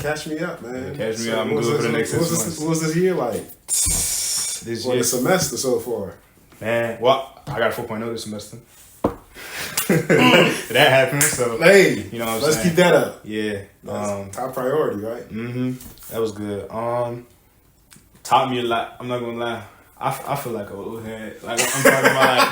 catch me up, man. Catch me up. I'm good for the next 6 months. What was this year like? This year? The semester so far? Man, well, I got a 4.0 this semester. That happened, so hey, you know what I'm let's saying? keep that up. Yeah. That's top priority, right? That was good. Taught me a lot. I'm not gonna lie. I feel like an old head. Like I'm talking about like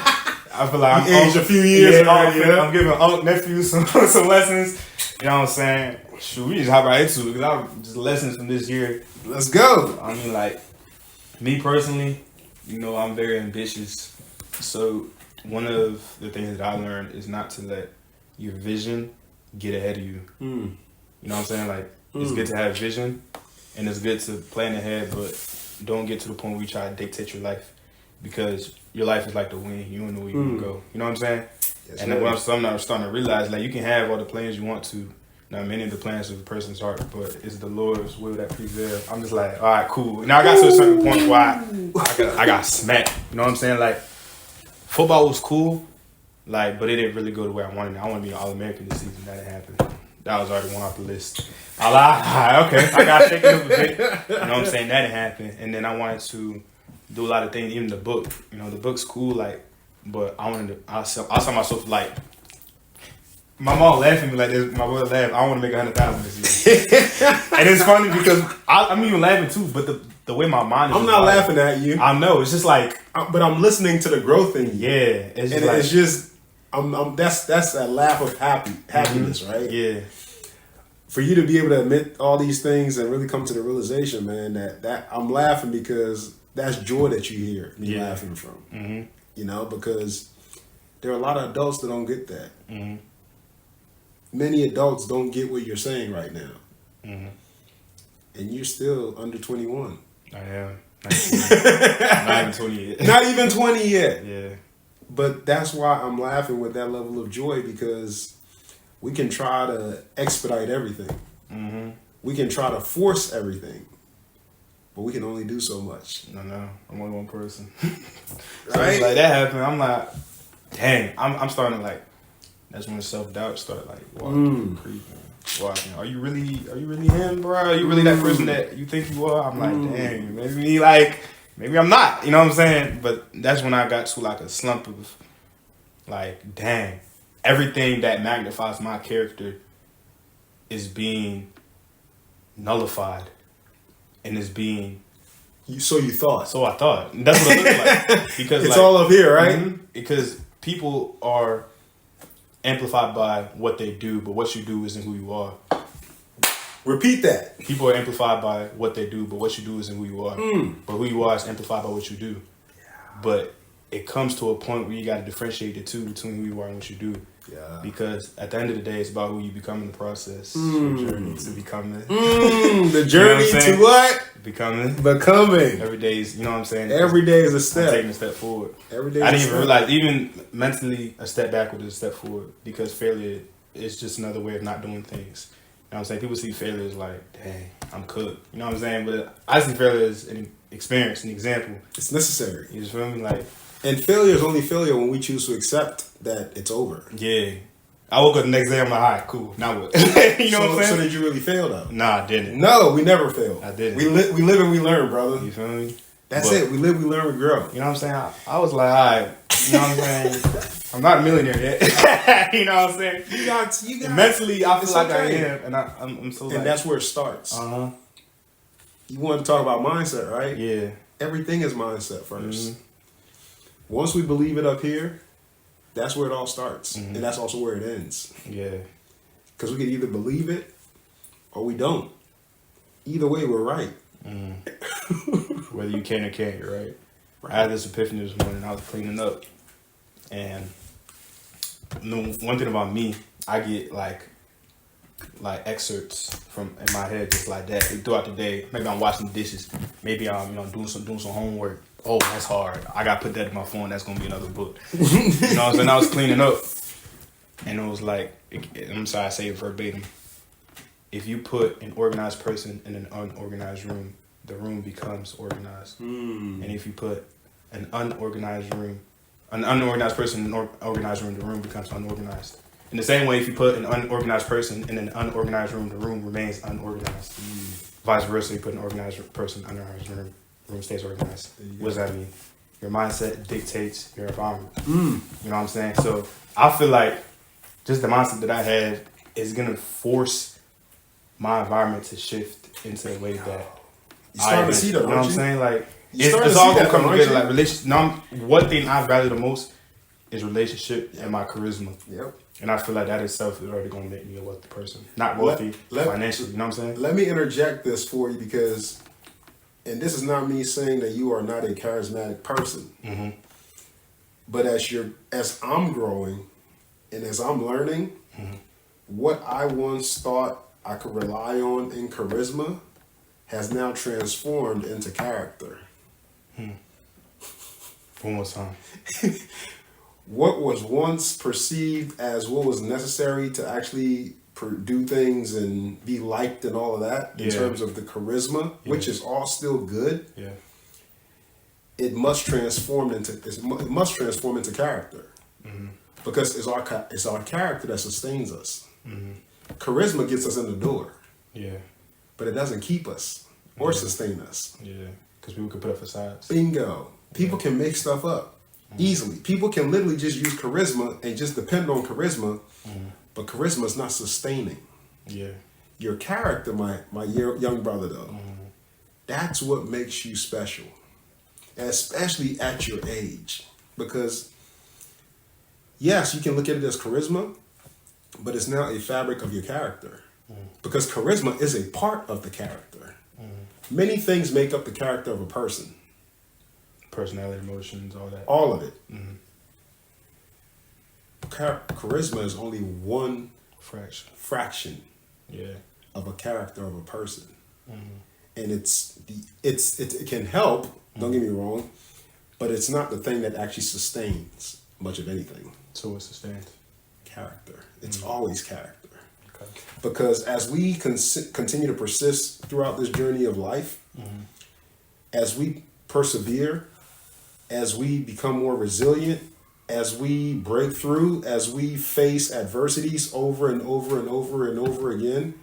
I feel like I'm aged a few years already. Yeah. I'm giving Unc nephew some lessons. You know what I'm saying? Shoot, we just hop right into it because I'm just lessons from this year. Let's go. I mean, like me personally, you know, I'm very ambitious. So one of the things that I learned is not to let your vision get ahead of you. You know what I'm saying? Like it's good to have vision and it's good to plan ahead, but don't get to the point where you try to dictate your life because your life is like the wind. You don't know where you're going to go. You know what I'm saying? Yes, and then what I'm starting to realize, like, you can have all the plans you want to. Now, many of the plans of a person's heart, but it's the Lord's will that prevails. I'm just like, all right, cool. Now, I got to a certain point where I got smacked. You know what I'm saying? Like, football was cool, like, but it didn't really go the way I wanted it. I want to be an All-American this season. That didn't happen. That was already one off the list. I lied. Okay. I got shaken up a bit. You know what I'm saying? That didn't happen. And then I wanted to do a lot of things, even the book. You know, the book's cool, like, but I saw myself, like, my mom laughed at me like this. My brother laughed. I want to make 100,000 this year. And it's funny because I'm even laughing too, but the way my mind is. I'm not laughing at you. I know. It's just like. But I'm listening to the growth in you. Yeah. It's just and it's just. That's a laugh of happiness, right? Yeah. For you to be able to admit all these things and really come to the realization, man, that I'm laughing because that's joy that you hear me laughing from. You know, because there are a lot of adults that don't get that. Many adults don't get what you're saying right now. And you're still under 21. I am. Not even 20 yet. Not even 20 yet. Yeah. But that's why I'm laughing with that level of joy because we can try to expedite everything. We can try to force everything. But we can only do so much. No, I'm only one person. Right? So it's like that happened. I'm like, dang. I'm starting to like. That's when self-doubt started like creeping. Walking. Are you really him, bro? Are you really that person that you think you are? I'm like, dang. Maybe I'm not. You know what I'm saying? But that's when I got to like a slump of like, dang. Everything that magnifies my character is being nullified. And is being... So you thought. So I thought. That's what it looked like. Because it's like, all up here, right? Because people are amplified by what they do, but what you do isn't who you are. Repeat that. People are amplified by what they do, but what you do isn't who you are. But who you are is amplified by what you do. Yeah. But it comes to a point where you got to differentiate the two between who you are and what you do. Yeah. Because at the end of the day, it's about who you become in the process. The journey to becoming. The journey to what? Becoming. Becoming. Every day is, you know what I'm saying? Every day is a step. I'm taking a step forward. Every day I didn't even realize, even mentally, a step backward is a step forward. Because failure is just another way of not doing things. You know what I'm saying? People see failure as like, dang, I'm cooked. You know what I'm saying? But I see failure as an experience, an example. It's necessary. You just feel me? Like, and failure is only failure when we choose to accept that it's over. Yeah. I woke up the next day, I'm like, all right, cool. Now what? You know what I'm saying? So did you really fail though? Nah, I didn't. No, we never failed. I didn't. We live and we learn, brother. You feel me? That's it. We live, we learn, we grow. You know what I'm saying? I was like, all right. You know what I'm saying? I'm not a millionaire yet. You know what I'm saying? You got mentally, I feel like okay. I am. And I'm so and that's where it starts. You want to talk about mindset, right? Yeah. Everything is mindset first. Once we believe it up here, that's where it all starts. And that's also where it ends. Yeah. Because we can either believe it or we don't. Either way, we're right. Whether you can or can't, you're right. I had this epiphany this morning. I was cleaning up. And one thing about me, I get like excerpts from in my head just like that throughout the day. Maybe I'm washing dishes. Maybe I'm doing some homework. Oh, that's hard. I got to put that in my phone. That's going to be another book. You know what I'm saying? I was cleaning up. And it was like, I'm sorry, I say it verbatim. If you put an organized person in an unorganized room, the room becomes organized. And if you put an unorganized person in an organized room, the room becomes unorganized. In the same way, if you put an unorganized person in an unorganized room, the room remains unorganized. Vice versa, you put an organized person in an unorganized room, the room stays organized. What does that mean? Your mindset dictates your environment. You know what I'm saying? So I feel like just the mindset that I have is going to force my environment to shift into the way that you start to see that, you know what I'm saying? Like, it's all going to come together. Like, one thing I value the most is relationship and my charisma. Yep. And I feel like that itself is already going to make me a wealthy person. Not wealthy financially, you know what I'm saying? Let me interject this for you because, and this is not me saying that you are not a charismatic person. Mm-hmm. But as I'm growing and as I'm learning, what I once thought I could rely on in charisma has now transformed into character. One more time. What was once perceived as what was necessary to actually do things and be liked and all of that in terms of the charisma, which is all still good. Yeah. It must transform into character, because it's our character that sustains us. Charisma gets us in the door, but it doesn't keep us or sustain us. Yeah, because people can put up facades. Bingo. People can make stuff up easily. People can literally just use charisma and just depend on charisma, but charisma is not sustaining. Yeah, your character, my young brother, though, that's what makes you special, especially at your age. Because yes, you can look at it as charisma, but it's now a fabric of your character. Because charisma is a part of the character. Many things make up the character of a person. Personality, emotions, all that. All of it. Charisma is only one fraction of a character of a person. And it can help, don't get me wrong, but it's not the thing that actually sustains much of anything. So what sustains? Character. It's always character. Okay. Because as we continue to persist throughout this journey of life, as we persevere, as we become more resilient, as we break through, as we face adversities over and over and over and over again,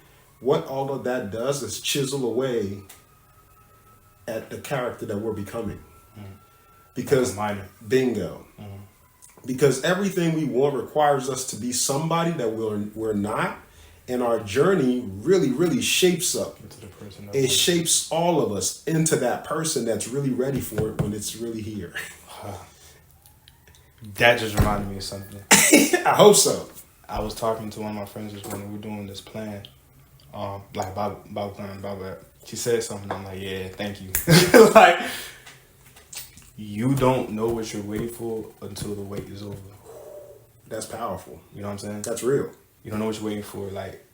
what all of that does is chisel away at the character that we're becoming. Because, bingo. Because everything we want requires us to be somebody that we're not. And our journey really, really shapes up. Into the person it shapes all of us into that person that's really ready for it when it's really here. That just reminded me of something. I hope so. I was talking to one of my friends this morning. We're doing this plan, like Bible plan, Bible. She said something. I'm like, yeah, thank you. Like, you don't know what you're waiting for until the wait is over. That's powerful. You know what I'm saying? That's real. You don't know what you're waiting for. Like,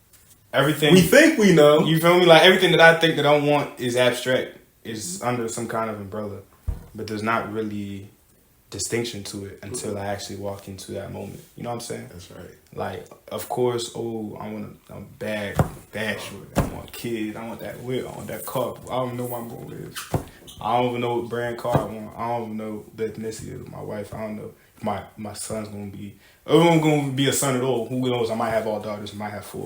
everything. We think we know. You feel me? Like, everything that I think that I want is abstract. Is under some kind of umbrella. But there's not really distinction to it until I actually walk into that moment. You know what I'm saying? That's right. Like, of course, I'm bad short. I want kids. I want that whip. I want that car. I don't know what I'm going to live. I don't even know what brand car I want. I don't even know the ethnicity of my wife. I don't know if my son's going to be... I'm going to be a son at all. Who knows? I might have all daughters. I might have 4.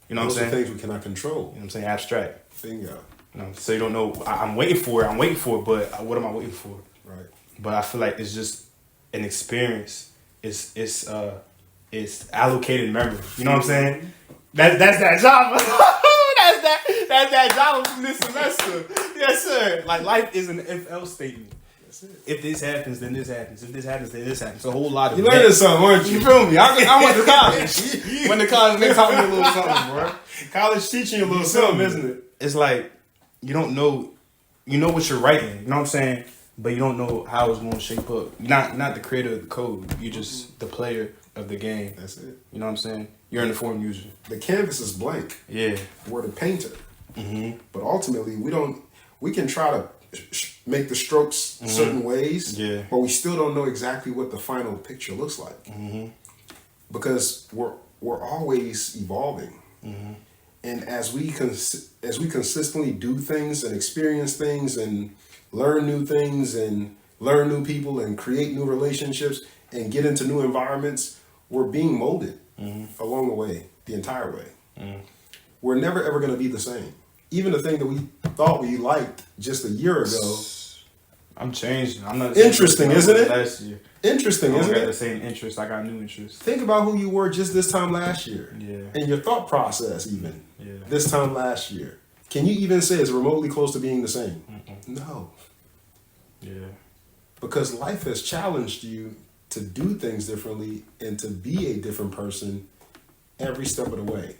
You know what I'm saying? Those are things we cannot control. You know what I'm saying? Abstract. Bingo. You know, so you don't know. I'm waiting for it, but what am I waiting for? Right. But I feel like it's just an experience. It's allocated memory. You know what I'm saying? That's that job. that's that job from this semester. Yes, sir. Like, life is an if-else statement. If this happens, then this happens. If this happens, then this happens. It's a whole lot of... You learned something, weren't you? You feel me? I went to college. Went to college, they taught me a little something, bro. College teaching you a little something, isn't it? It's like, you don't know... You know what you're writing, you know what I'm saying? But you don't know how it's going to shape up. Not the creator of the code. You're just the player of the game. That's it. You know what I'm saying? You're an informed user. The canvas is blank. Yeah. We're the painter. But ultimately, we can try to make the strokes certain ways, but we still don't know exactly what the final picture looks like. Because we're always evolving. And as we consistently do things and experience things and learn new things and learn new people and create new relationships and get into new environments, we're being molded along the way, the entire way. We're never ever going to be the same. Even the thing that we thought we liked just a year ago. I'm changing. I'm not interesting, isn't it? Last year. Interesting, isn't it? I got the same interest. I got new interests. Think about who you were just this time last year. Yeah. And your thought process even. Yeah. This time last year. Can you even say it's remotely close to being the same? No. Yeah. Because life has challenged you to do things differently and to be a different person every step of the way.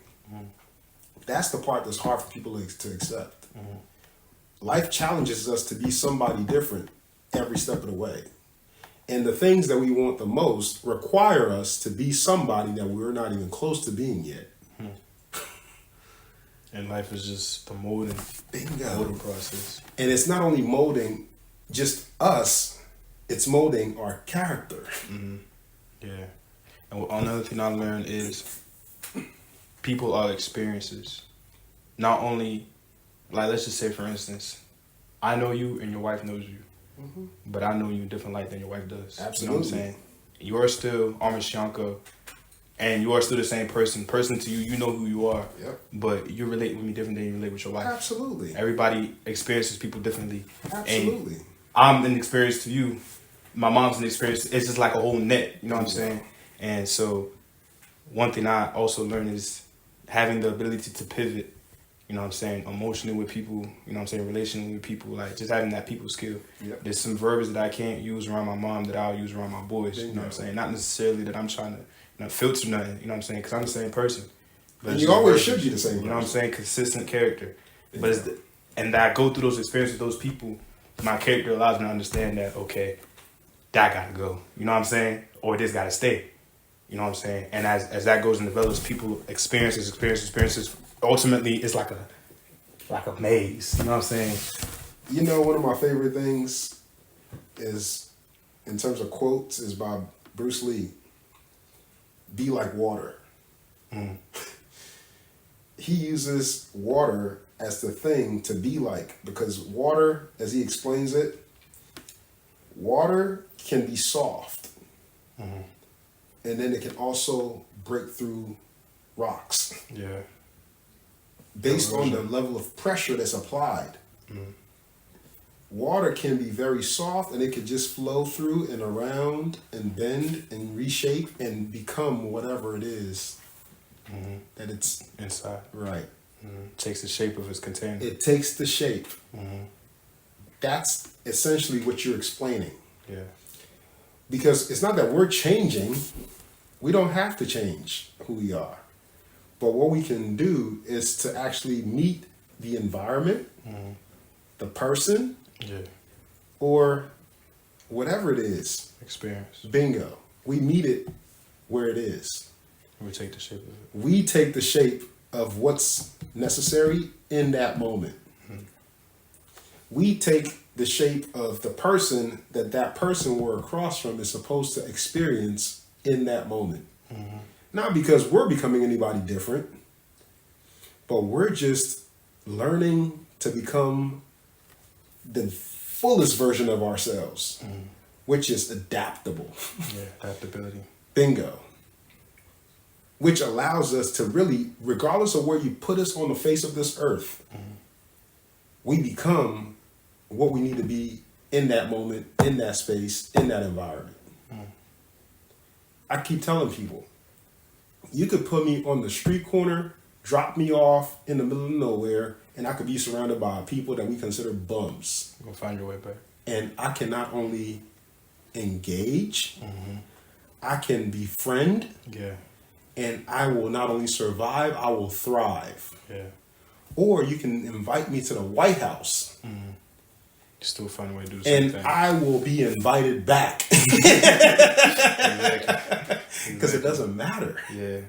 That's the part that's hard for people to accept. Life challenges us to be somebody different every step of the way. And the things that we want the most require us to be somebody that we're not even close to being yet. And life is just the molding process. And it's not only molding just us, it's molding our character. Yeah. And another thing I learned is people are experiences. Not only, like, let's just say, for instance, I know you and your wife knows you. But I know you in a different light than your wife does. Absolutely. You know what I'm saying? You're still Armah Shiancoe, and you are still the same person. Person to you, you know who you are. Yep. But you relate with me different than you relate with your wife. Absolutely. Everybody experiences people differently. Absolutely. And I'm an experience to you. My mom's an experience. It's just like a whole net. You know what I'm saying? And so, one thing I also learned is having the ability to pivot. You know what I'm saying? Emotionally with people, you know what I'm saying? Relationally with people, like just having that people skill. Yep. There's some verbs that I can't use around my mom that I'll use around my boys. You know what I'm saying? Not necessarily that I'm trying to filter nothing, you know what I'm saying? Because I'm the same person. But and you always should be the same person. You know what I'm saying? Consistent character. But it's and that I go through those experiences with those people, my character allows me to understand that, okay, that gotta go. You know what I'm saying? Or this gotta stay. You know what I'm saying? And as that goes and develops, people experiences. Ultimately, it's like a maze. You know what I'm saying? You know, one of my favorite things is, in terms of quotes, is by Bruce Lee. Be like water. He uses water as the thing to be like, because water, as he explains it, water can be soft. And then it can also break through rocks. Yeah. Based on the level of pressure that's applied. Water can be very soft and it can just flow through and around and bend and reshape and become whatever it is that it's inside. Right. Takes the shape of its container. It takes the shape. That's essentially what you're explaining. Yeah. Because it's not that we're changing. We don't have to change who we are. But what we can do is to actually meet the environment, the person, or whatever it is. Experience. Bingo. We meet it where it is. We take the shape of it. We take the shape of what's necessary in that moment. We take the shape of the person that person we're across from is supposed to experience in that moment. Not because we're becoming anybody different, but we're just learning to become the fullest version of ourselves, which is adaptable. Yeah, adaptability. Bingo. Which allows us to really, regardless of where you put us on the face of this earth, we become what we need to be in that moment, in that space, in that environment. I keep telling people, you could put me on the street corner, drop me off in the middle of nowhere, and I could be surrounded by people that we consider bums. You'll find your way back. And I can not only engage, I can befriend, and I will not only survive, I will thrive. Yeah. Or you can invite me to the White House. You still find a way to do the same thing. And I will be invited back. Because it doesn't matter. Yeah.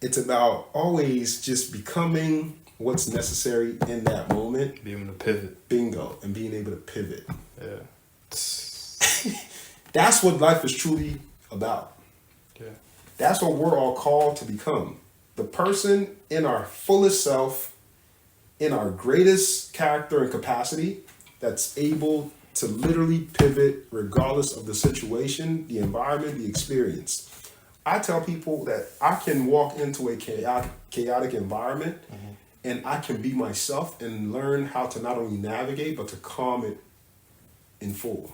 It's about always just becoming what's necessary in that moment. Being able to pivot. Bingo. And being able to pivot. Yeah. That's what life is truly about. Yeah. That's what we're all called to become. The person in our fullest self, in our greatest character and capacity, that's able to literally pivot regardless of the situation, the environment, the experience. I tell people that I can walk into a chaotic environment and I can be myself and learn how to not only navigate, but to calm it in full.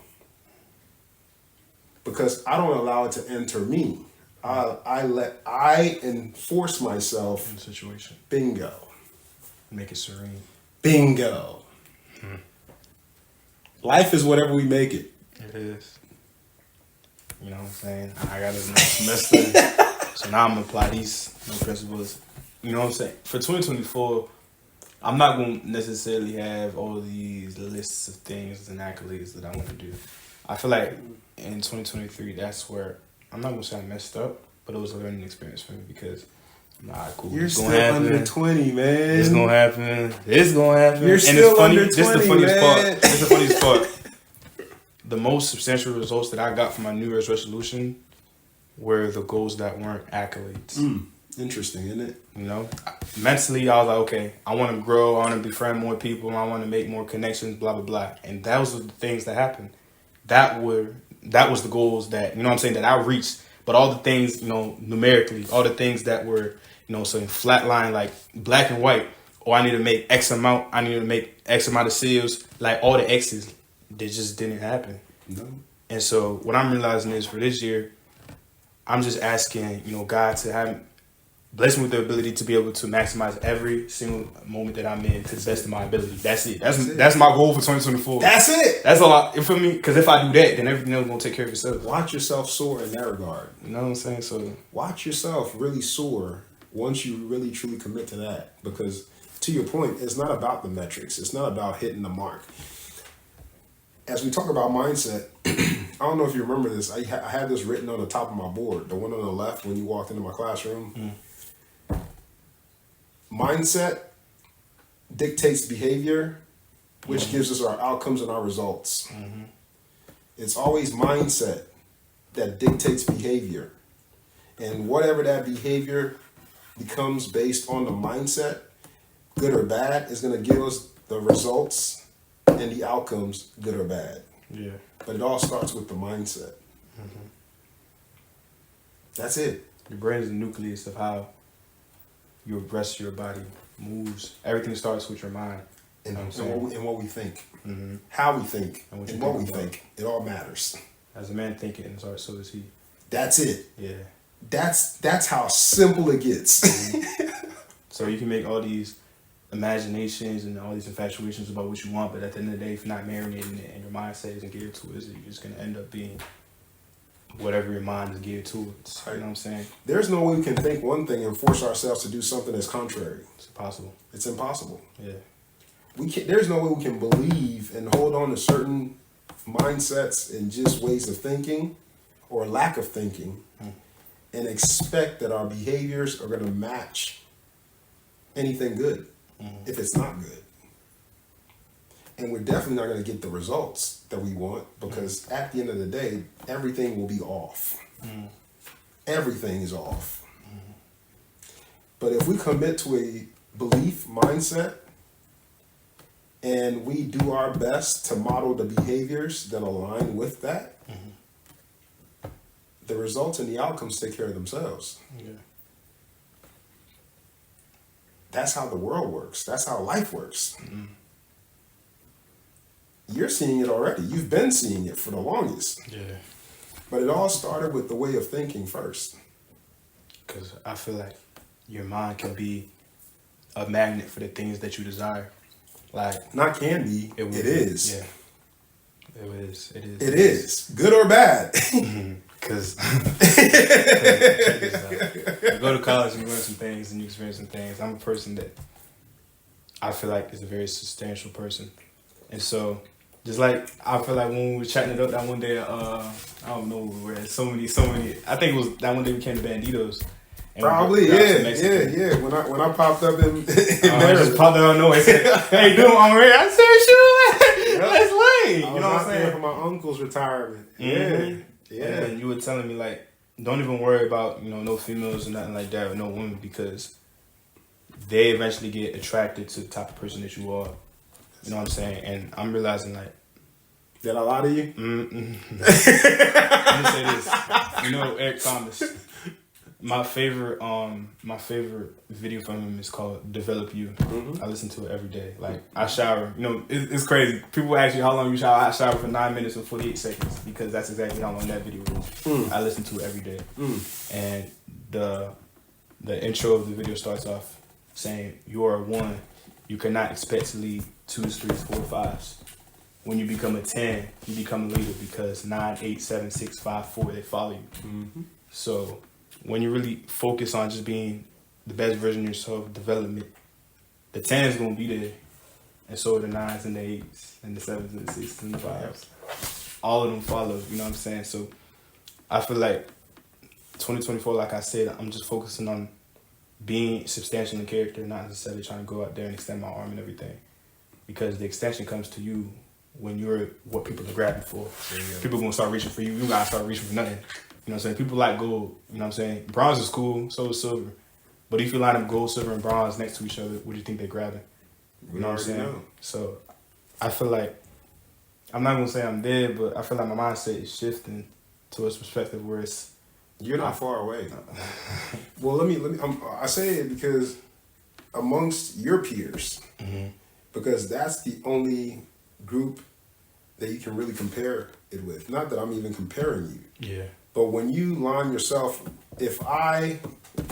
Because I don't allow it to enter me. I enforce myself in the situation. Bingo. Make it serene. Bingo. Life is whatever we make it. It is. You know what I'm saying? I got a nice semester. So now I'm going to apply these principles. You know what I'm saying? For 2024, I'm not going to necessarily have all these lists of things and accolades that I want to do. I feel like in 2023, that's where, I'm not going to say I messed up, but it was a learning experience for me because, cool. You're still under 20, man. It's going to happen. It's going to happen. You're still under 20, This is the funniest man. part. This is the funniest part. The most substantial results that I got from my New Year's resolution were the goals that weren't accolades. Interesting, isn't it? You know, mentally, I was like, okay, I want to grow, I want to befriend more people, I want to make more connections, blah, blah, blah. And those were the things that happened. That was the goals that, you know what I'm saying, that I reached. But all the things, you know, numerically, all the things that were, you know, so in flat line, like black and white, or I need to make X amount, I need to make X amount of sales, like all the X's, they just didn't happen. No. And so what I'm realizing is for this year, I'm just asking, you know, God to bless me with the ability to be able to maximize every single moment that I'm in to the best of my ability. That's it. That's my goal for 2024. That's it. That's all. You feel me? Because if I do that, then everything else is gonna take care of itself. Watch yourself soar in that regard. You know what I'm saying? So watch yourself really soar once you really truly commit to that. Because to your point, it's not about the metrics. It's not about hitting the mark. As we talk about mindset, I don't know if you remember this. I had this written on the top of my board, the one on the left when you walked into my classroom. Mindset dictates behavior, which gives us our outcomes and our results. It's always mindset that dictates behavior. And whatever that behavior becomes based on the mindset, good or bad, is going to give us the results and the outcomes, good or bad. yeah, But it all starts with the mindset. That's it. your brain is the nucleus of how your rest of your body moves. Everything starts with your mind. And, You know what I'm saying? and what we think. How we think. And And what what you we think about. think. It all matters. As a man thinking, and so does he. That's it. Yeah. That's how simple it gets. So you can make all these imaginations and all these infatuations about what you want, but at the end of the day, if you're not marinating it and your mindset isn't geared towards it, you're just gonna end up being whatever your mind is geared towards. You know what I'm saying? There's no way we can think one thing and force ourselves to do something that's contrary. It's impossible. It's impossible. Yeah. We can't. There's no way we can believe and hold on to certain mindsets and just ways of thinking or lack of thinking and expect that our behaviors are going to match anything good if it's not good. And we're definitely not going to get the results that we want because at the end of the day, everything will be off. Everything is off. But if we commit to a belief mindset and we do our best to model the behaviors that align with that, the results and the outcomes take care of themselves. Yeah. That's how the world works. That's how life works. You're seeing it already. You've been seeing it for the longest. Yeah. But it all started with the way of thinking first. Because I feel like your mind can be a magnet for the things that you desire. Like, Not can be, it is. Yeah. It is. It is. It is. Good or bad. Because you go to college and you learn some things and you experience some things. I'm a person that I feel like is a very substantial person. And so, just like, I feel like when we were chatting it up that one day, I don't know where we were at, so many, I think it was that one day we came to Banditos. And Probably, we grabbed some Mexican. yeah. When I popped up in I just popped out of nowhere and said, hey, dude, I'm ready. I said, shoot, let's lay. You know what I'm saying? For my uncle's retirement. Mhm. Yeah. And you were telling me, like, don't even worry about, no females or nothing like that, or no women, because they eventually get attracted to the type of person that you are. You know what I'm saying? And I'm realizing, like, Did I lie to you? let me say this. Eric Thomas, My favorite video from him is called "Develop You." I listen to it every day. Like I shower, you know, it's crazy. People ask you how long you shower. I shower for 9 minutes and 48 seconds because that's exactly how long that video is. I listen to it every day, and the intro of the video starts off saying, "You are a 1. You cannot expect to lead 2s, 3s, 4, 5s. When you become a 10, you become a leader because 9, 8, 7, 6, 5, 4 they follow you." So when you really focus on just being the best version of yourself, development, the 10 is going to be there. And so are the 9s and the 8s and the 7s and the 6s and the 5s. All of them follow, you know what I'm saying? So I feel like 2024, like I said, I'm just focusing on being substantial in character, not necessarily trying to go out there and extend my arm and everything. Because the extension comes to you when you're what people are grabbing for. People are going to start reaching for you. You got to start reaching for nothing. You know what I'm saying? People like gold. You know what I'm saying? Bronze is cool, so is silver. But if you line up gold, silver, and bronze next to each other, what do you think they're grabbing? You know what I'm saying? So I feel like, I'm not going to say I'm dead, but I feel like my mindset is shifting to a perspective where it's... You're not far away. Well, let me I say it because amongst your peers, because that's the only group that you can really compare it with. Not that I'm even comparing you. Yeah. But when you line yourself, if I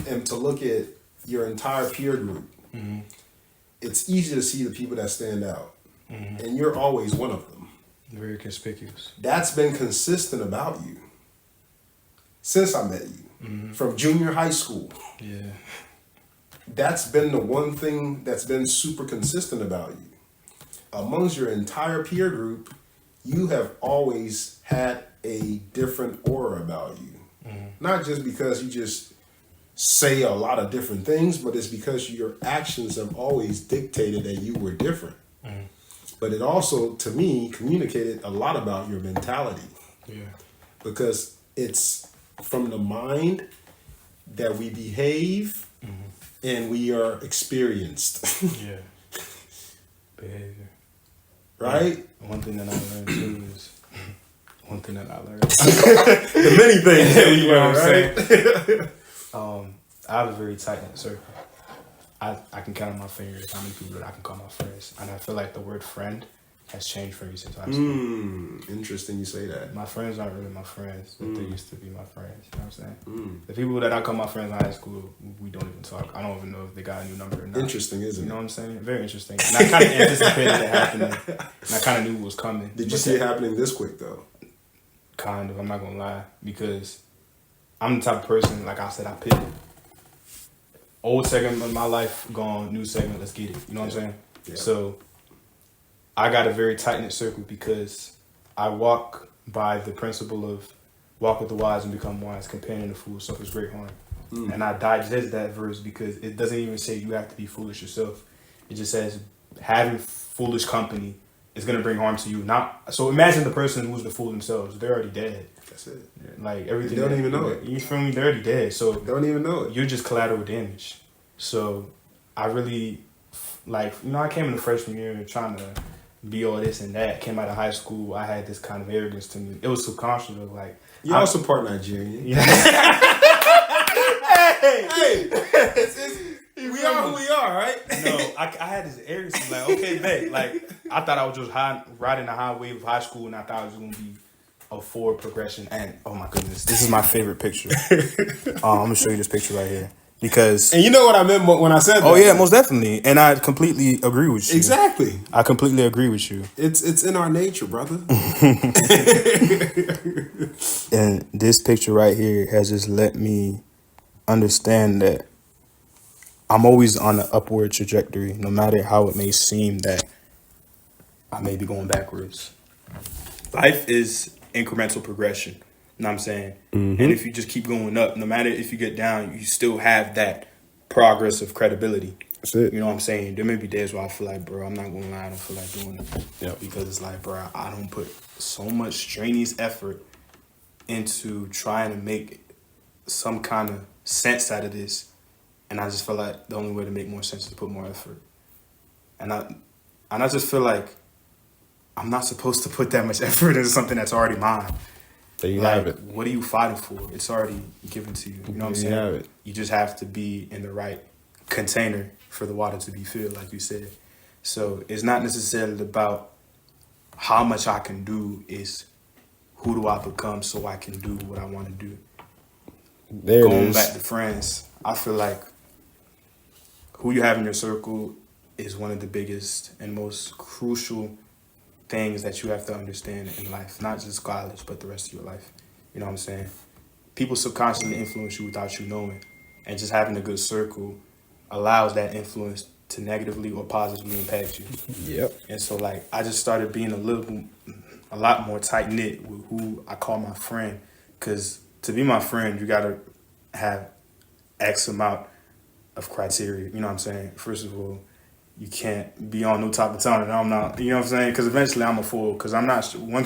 am to look at your entire peer group, it's easy to see the people that stand out. And you're always one of them. Very conspicuous. That's been consistent about you since I met you, from junior high school. Yeah. That's been the one thing that's been super consistent about you. Amongst your entire peer group, you have always had a different aura about you. Not just because you just say a lot of different things, but it's because your actions have always dictated that you were different. But it also, to me, communicated a lot about your mentality. Yeah. Because it's from the mind that we behave and we are experienced. Yeah. Behavior. Right? One thing that I learned too is the many things that we you know learn, what I'm right? saying? I have a very tight knit circle. I can count on my fingers how many people that I can call my friends, and I feel like the word friend has changed for me since high school. Interesting you say that. My friends aren't really my friends, but they used to be my friends. You know what I'm saying? The people that I call my friends in high school, we don't even talk. I don't even know if they got a new number or not. Interesting, isn't it? You know what I'm saying? Very interesting. And I kind of anticipated it happening, and I kind of knew it was coming. Did you see it happening this quick, though? Kind of. I'm not going to lie. Because I'm the type of person, like I said, I pivot. Old segment of my life gone, new segment, let's get it. You know what I'm saying? Yeah. So I got a very tight-knit circle because I walk by the principle of walk with the wise and become wise, companion of fools suffers great harm. And I digest that verse because it doesn't even say you have to be foolish yourself. It just says having foolish company is going to bring harm to you. So imagine the person who's the fool themselves. They're already dead. That's it. Like everything. They don't even know it. You feel me? They're already dead. So they don't even know it. You're just collateral damage. So I really, I came in the freshman year trying to be all this and that. Came out of high school, I had this kind of arrogance to me. It was subconscious of you're also part Nigerian. Yeah. hey. We are who we are, right? No, I had this arrogance. Okay, bet. I thought I was just riding the high wave of high school, and I thought it was going to be a forward progression. And oh my goodness, this is my favorite picture. I'm gonna show you this picture right here because. And you know what I meant when I said that? Oh yeah, most definitely, and I completely agree with you. Exactly. I completely agree with you. It's in our nature, brother. And this picture right here has just let me understand that I'm always on an upward trajectory, no matter how it may seem that I may be going backwards. Life is incremental progression. You know what I'm saying? And if you just keep going up, no matter if you get down, you still have that progress of credibility. That's it. You know what I'm saying? There may be days where I feel like, bro, I'm not going to lie, I don't feel like doing it. Yeah. Because it's like, bro, I don't put so much strenuous effort into trying to make some kind of sense out of this. And I just feel like the only way to make more sense is to put more effort. And I just feel like I'm not supposed to put that much effort into something that's already mine. There you like, have it. what are you fighting for? It's already given to you. You know what I'm saying? Have it. You just have to be in the right container for the water to be filled, like you said. So it's not necessarily about how much I can do. It's who do I become so I can do what I want to do. There it Going is. back to friends, I feel like who you have in your circle is one of the biggest and most crucial things that you have to understand in life. Not just college, but the rest of your life. You know what I'm saying? People subconsciously influence you without you knowing. And just having a good circle allows that influence to negatively or positively impact you. Yep. And so, like, I just started being a lot more tight knit with who I call my friend. Because to be my friend, you gotta have X amount of criteria. You know what I'm saying? First of all, you can't be on no top of town and I'm not. You know what I'm saying? Because eventually I'm a fool. Because I'm not one.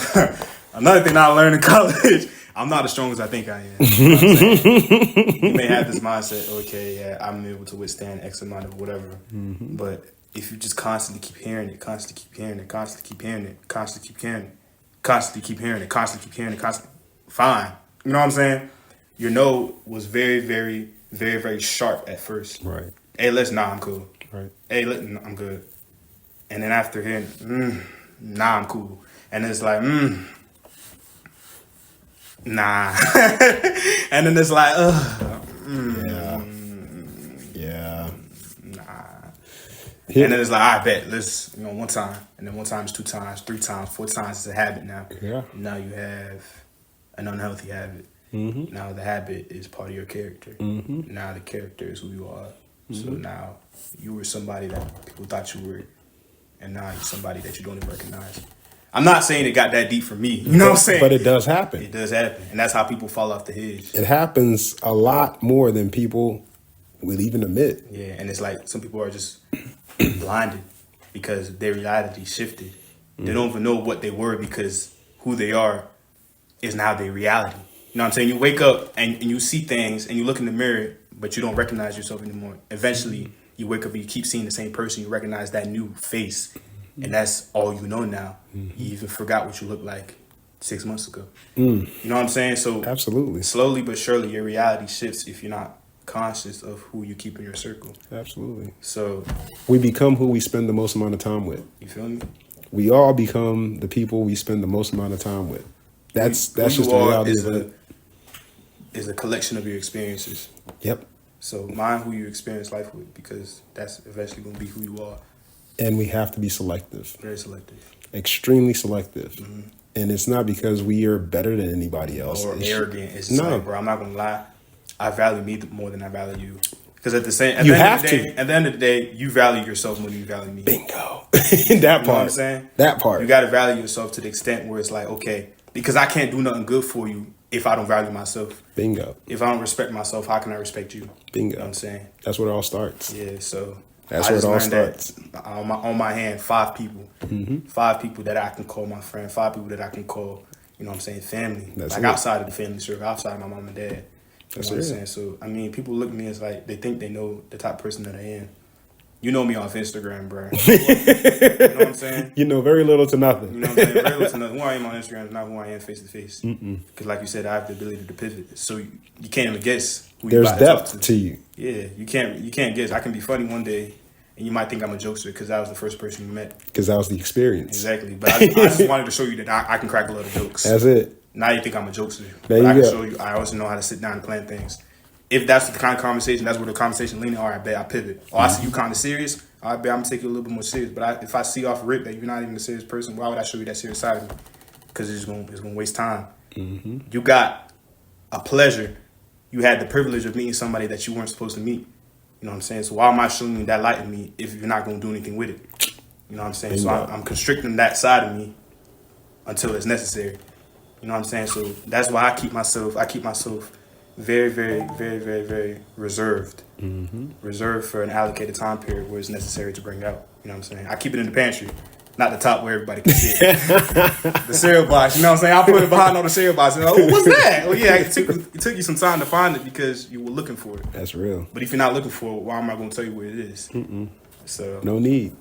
Another thing I learned in college, I'm not as strong as I think I am. You know what I'm saying? You may have this mindset, okay, yeah, I'm able to withstand X amount of whatever. Mm-hmm. But if you just constantly keep hearing it, constantly keep hearing it, constantly keep hearing it, constantly keep hearing it, constantly keep hearing it, constantly keep hearing it, constantly, fine. You know what I'm saying? Your note was very, very, very, very sharp at first. Right. Hey, I'm cool. Right. Hey, I'm good. And then after hearing, nah, I'm cool. And it's like, nah. And then it's like, Yeah. nah. And then it's like, I bet, let's, one time. And then one time is 2 times, 3 times, 4 times. It's a habit now. Yeah. Now you have an unhealthy habit. Mm-hmm. Now the habit is part of your character. Mm-hmm. Now the character is who you are. Mm-hmm. So now you were somebody that people thought you were, and now you're somebody that you don't even recognize. I'm not saying it got that deep for me. You know what I'm saying? But it does happen. It does happen. And that's how people fall off the hedge. It happens a lot more than people will even admit. Yeah, and it's like some people are just blinded because their reality shifted. They don't even know what they were because who they are is now their reality. You know what I'm saying? You wake up and you see things and you look in the mirror, but you don't recognize yourself anymore. Eventually, you wake up and you keep seeing the same person. You recognize that new face. And that's all you know now. You even forgot what you looked like 6 months ago. You know what I'm saying? So Absolutely. slowly but surely, your reality shifts if you're not conscious of who you keep in your circle. Absolutely. So We become who we spend the most amount of time with. you feel me? We all become the people we spend the most amount of time with. That's Who just you the are reality of it. is a collection of your experiences. Yep. So mind who you experience life with, because that's eventually going to be who you are. And we have to be selective. Very selective. Extremely selective. And it's not because we are better than anybody else. Or It's- arrogant. It's just No. like, bro, I'm not going to lie. I value me more than I value you. Because at the You end have of the day, to. at the end of the day, you value yourself more than you value me. Bingo. That You know what I'm part. saying? That part. You got to value yourself to the extent where it's like, okay, because I can't do nothing good for you if I don't value myself. Bingo. If I don't respect myself, how can I respect you? Bingo. You know what I'm saying? That's where it all starts. Yeah, so That's I where it just all learned that starts. on my hand, 5 people. 5 people that I can call my friend, 5 people that I can call, you know what I'm saying, family. That's like it. outside of the family circle, outside of my mom and dad. You That's know what I'm it. saying? So, I mean, people look at me as like, they think they know the type of person that I am. You know me off Instagram, bro. You know what I'm saying? You know very little to nothing. You know what I'm saying? Very little to nothing. Who I am on Instagram is not who I am face to face. Because like you said, I have the ability to pivot. So you can't even guess who There's you about to talk depth to you. Yeah, you can't guess. I can be funny one day, and you might think I'm a jokester because I was the first person you met. Because that was the experience. Exactly. But I just wanted to show you that I can crack a lot of jokes. That's it. Now you think I'm a jokester. There But I you can go. show you. I also know how to sit down and plan things. If that's the kind of conversation, that's where the conversation leaning. All right, I bet I pivot. Or I see you kind of serious. I bet I'm gonna take you a little bit more serious. But if I see off rip that you're not even a serious person, why would I show you that serious side of me? Because it's gonna waste time. You got a pleasure. You had the privilege of meeting somebody that you weren't supposed to meet. You know what I'm saying? So why am I showing you that light in me if you're not gonna do anything with it? You know what I'm saying? So Bingo. I'm constricting that side of me until it's necessary. You know what I'm saying? So that's why I keep myself very, very, very, very, very reserved. Reserved for an allocated time period where it's necessary to bring out. You know what I'm saying? I keep it in the pantry, not the top where everybody can see it. The cereal box, you know what I'm saying? I put it behind all the cereal boxes. Oh, what's that? Well, yeah, it took you some time to find it because you were looking for it. That's real. But if you're not looking for it, why am I going to tell you where it is? So No need.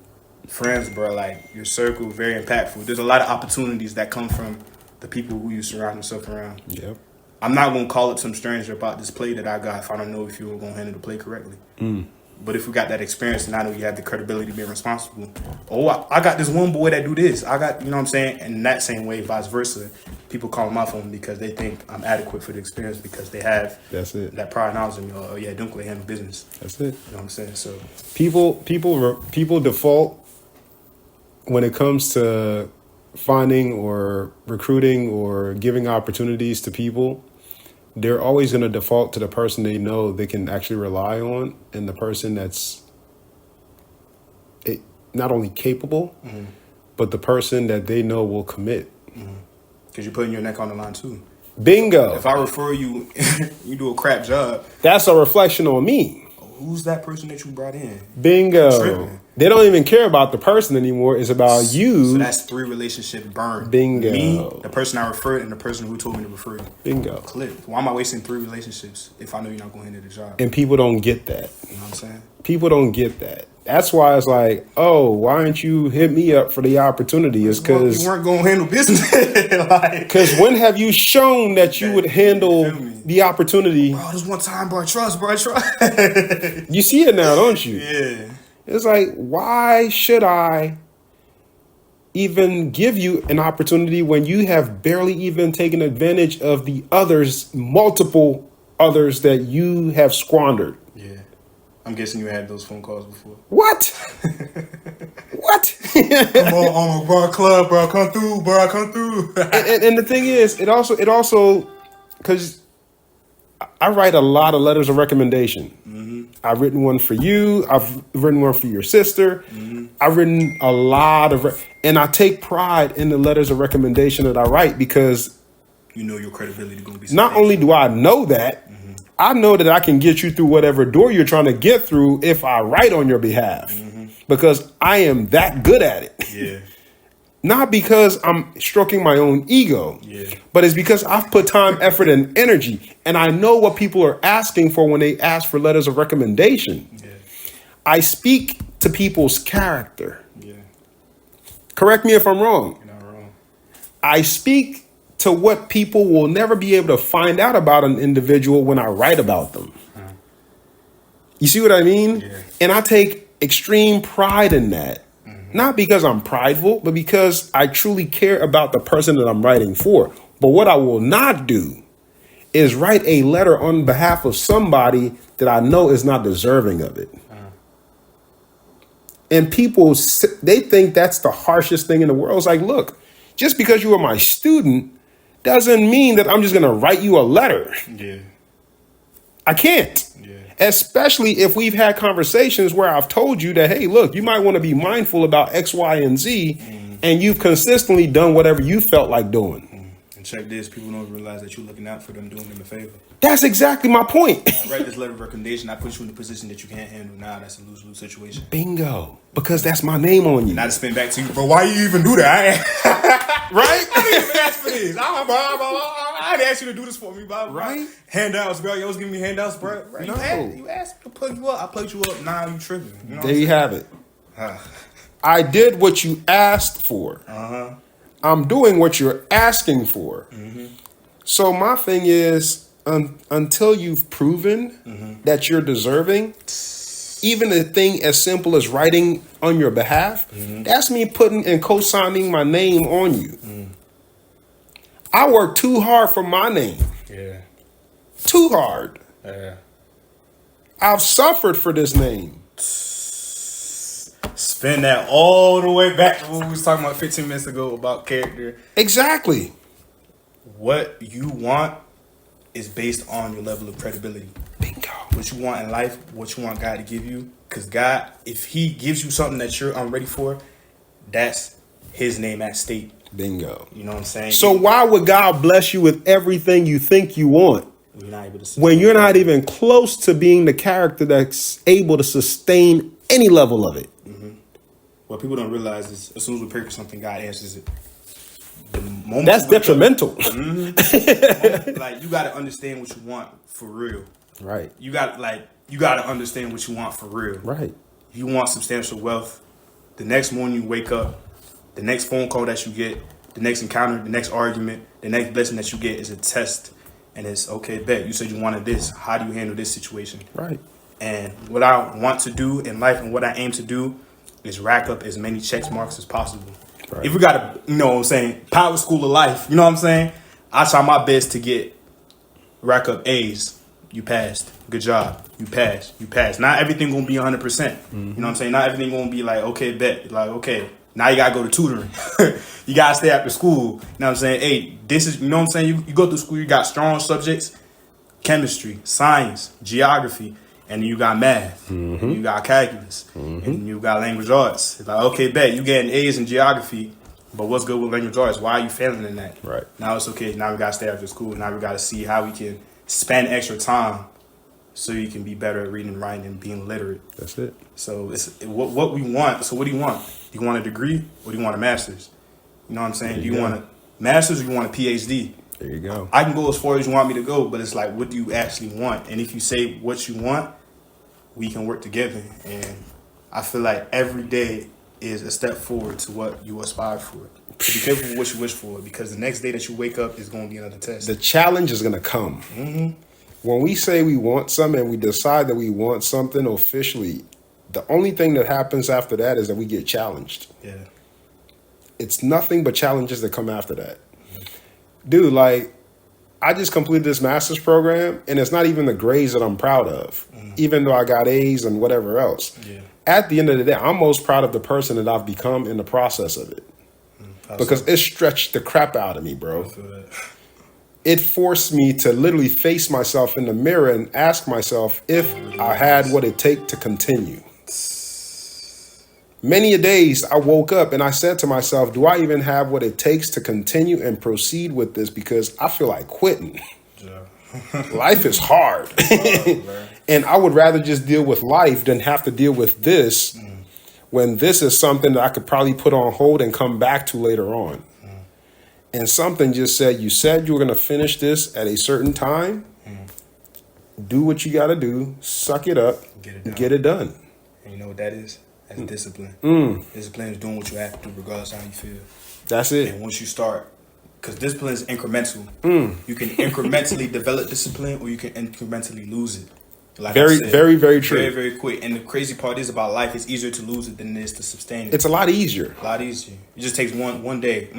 friends, bro, like your circle, very impactful. There's a lot of opportunities that come from the people who you surround yourself around. Yep. I'm not going to call it some stranger about this play that I got if I don't know if you were going to handle the play correctly. But if we got that experience and I know you have the credibility to be responsible, I got this one boy that do this. I got, you know what I'm saying? And in that same way, vice versa, people call my phone because they think I'm adequate for the experience because they have that prior knowledge of me. Oh, yeah, Dumkele handle business. That's it. You know what I'm saying? So people default when it comes to finding or recruiting or giving opportunities to people. They're always going to default to the person they know they can actually rely on, and the person that's not only capable, but the person that they know will commit. Because you're putting your neck on the line too. Bingo. If I refer you, you do a crap job. That's a reflection on me. Who's that person that you brought in? Bingo. Tripping. They don't even care about the person anymore. It's about you. So that's 3 relationships burned. Bingo. Me, the person I referred, and the person who told me to refer you. Bingo. Clip. Why am I wasting 3 relationships if I know you're not going into the job? And people don't get that. You know what I'm saying? People don't get that. That's why it's like, oh, why didn't you hit me up for the opportunity? It's because you weren't going to handle business. Because when have you shown that you would handle the opportunity? Bro, this one time, bro. Trust. You see it now, don't you? Yeah. It's like, why should I even give you an opportunity when you have barely even taken advantage of the others, multiple others that you have squandered? Yeah. I'm guessing you had those phone calls before. What? What? Come on, bro, club, bro, come through. and the thing is, it also, because I write a lot of letters of recommendation. I've written one for you. I've written one for your sister. I've written a lot of, and I take pride in the letters of recommendation that I write because you know your credibility going to be. Not only do I know that, I know that I can get you through whatever door you're trying to get through if I write on your behalf because I am that good at it. Yeah. Not because I'm stroking my own ego, but it's because I've put time, effort, and energy, and I know what people are asking for when they ask for letters of recommendation. Yeah. I speak to people's character. Yeah. Correct me if I'm wrong. You're not wrong. I speak to what people will never be able to find out about an individual when I write about them. You see what I mean? Yeah. And I take extreme pride in that. Not because I'm prideful, but because I truly care about the person that I'm writing for. But what I will not do is write a letter on behalf of somebody that I know is not deserving of it. And people, they think that's the harshest thing in the world. It's like, look, just because you are my student doesn't mean that I'm just going to write you a letter. Yeah. I can't. Especially if we've had conversations where I've told you that, hey, look, you might want to be mindful about X, Y, and Z, and you've consistently done whatever you felt like doing. And check this, people don't realize that you're looking out for them, doing them a favor. That's exactly my point. I write this letter of recommendation, I put you in a position that you can't handle. Now that's a lose-lose situation. Bingo. Because that's my name on you. Not to spin back to you, bro, why you even do that? Right? I didn't even ask for this. I didn't ask you to do this for me, bro. Right? Handouts, bro. You was giving me handouts, bro. Right? No. You asked me to plug you up. I plugged you up. Now you tripping. You know there you have it. I did what you asked for. I'm doing what you're asking for. So my thing is, until you've proven that you're deserving, even a thing as simple as writing on your behalf, that's me putting and co-signing my name on you. I work too hard for my name. Yeah. Too hard. Yeah. I've suffered for this name. Spin that all the way back to what we was talking about 15 minutes ago about character. Exactly. What you want is based on your level of credibility. Bingo. What you want in life, what you want God to give you. Because God, if he gives you something that you're unready for, that's his name at stake. Bingo. You know what I'm saying? So why would God bless you with everything you think you want you're not able to when you're not even close to being the character that's able to sustain any level of it? What people don't realize is as soon as we pray for something, God answers it. The moment that's detrimental. Like you got to understand what you want for real. Right. You got to understand what you want for real. Right. You want substantial wealth. The next morning you wake up, the next phone call that you get, the next encounter, the next argument, the next blessing that you get is a test. And it's, okay, bet, you said you wanted this. How do you handle this situation? Right. And what I want to do in life and what I aim to do is rack up as many check marks as possible. Right. If we got a, you know what I'm saying, power school of life, you know what I'm saying? I try my best to rack up A's. You passed. Good job. You passed. You passed. Not everything gonna be 100%. Mm-hmm. You know what I'm saying? Not everything gonna be like, okay, bet. Like, okay, now you gotta go to tutoring. You gotta stay after school. You know what I'm saying? Hey, this is, you know what I'm saying? You go through school, you got strong subjects, chemistry, science, geography, and then you got math, mm-hmm. and you got calculus, mm-hmm. and you got language arts. It's like, okay, bet, you getting A's in geography, but what's good with language arts? Why are you failing in that? Right. Now it's okay. Now we gotta stay after school. Now we gotta see how we can spend extra time so you can be better at reading and writing and being literate. That's it. So it's what we want. So what do you want? Do you want a degree or do you want a master's? You know what I'm saying? Do you want a master's or you want a PhD? There you go. I can go as far as you want me to go, but it's like, what do you actually want? And if you say what you want, we can work together. And I feel like every day is a step forward to what you aspire for. So be careful with what you wish for, because the next day that you wake up is going to be another test. The challenge is going to come. Mm-hmm. When we say we want something and we decide that we want something officially, the only thing that happens after that is that we get challenged. Yeah. It's nothing but challenges that come after that. Mm-hmm. Dude, like, I just completed this master's program, and it's not even the grades that I'm proud of, even though I got A's and whatever else. Yeah. At the end of the day, I'm most proud of the person that I've become in the process of it. Because it stretched the crap out of me, bro. It forced me to literally face myself in the mirror and ask myself if I had what it take to continue. Many a days I woke up and I said to myself, do I even have what it takes to continue and proceed with this? Because I feel like quitting. Yeah. Life is hard. And I would rather just deal with life than have to deal with this. When this is something that I could probably put on hold and come back to later on. And something just said, you said you were going to finish this at a certain time. Do what you got to do. Suck it up. Get it done. And you know what that is? That's discipline. Discipline is doing what you have to do regardless of how you feel. That's it. And once you start, because discipline is incremental. You can incrementally develop discipline, or you can incrementally lose it. Like very true. Very, very quick. And the crazy part is about life, it's easier to lose it than it is to sustain it. It's a lot easier. A lot easier. It just takes one day.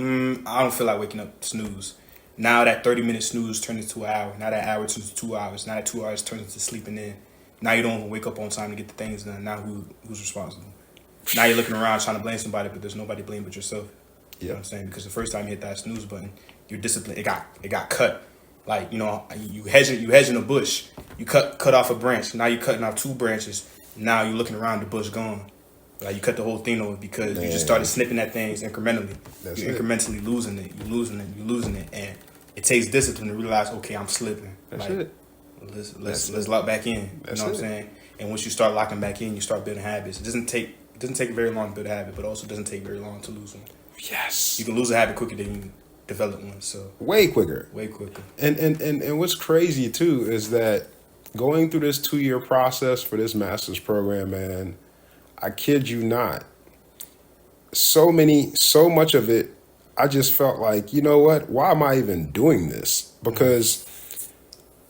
I don't feel like waking up, snooze. Now that 30-minute snooze turns into an hour. Now that hour turns into 2 hours. Now that 2 hours turns into sleeping in. Now you don't even wake up on time to get the things done. Now who's responsible? Now you're looking around trying to blame somebody, but there's nobody to blame but yourself. You know what I'm saying? Because the first time you hit that snooze button, your discipline, it got cut. Like, you know, you hedging a bush. You cut off a branch. Now you're cutting off 2 branches. Now you're looking around, the bush gone. Like, you cut the whole thing over because you just started snipping at things incrementally. You're incrementally losing it. You're losing it. And it takes discipline to realize, okay, I'm slipping. That's like, it. Let's lock back in. You know what I'm saying? And once you start locking back in, you start building habits. It doesn't take very long to build a habit, but also doesn't take very long to lose one. Yes. You can lose a habit quicker than you develop one. So way quicker. And what's crazy too is that going through this 2-year process for this master's program, man, I kid you not, so much of it, I just felt like, you know what, why am I even doing this? Because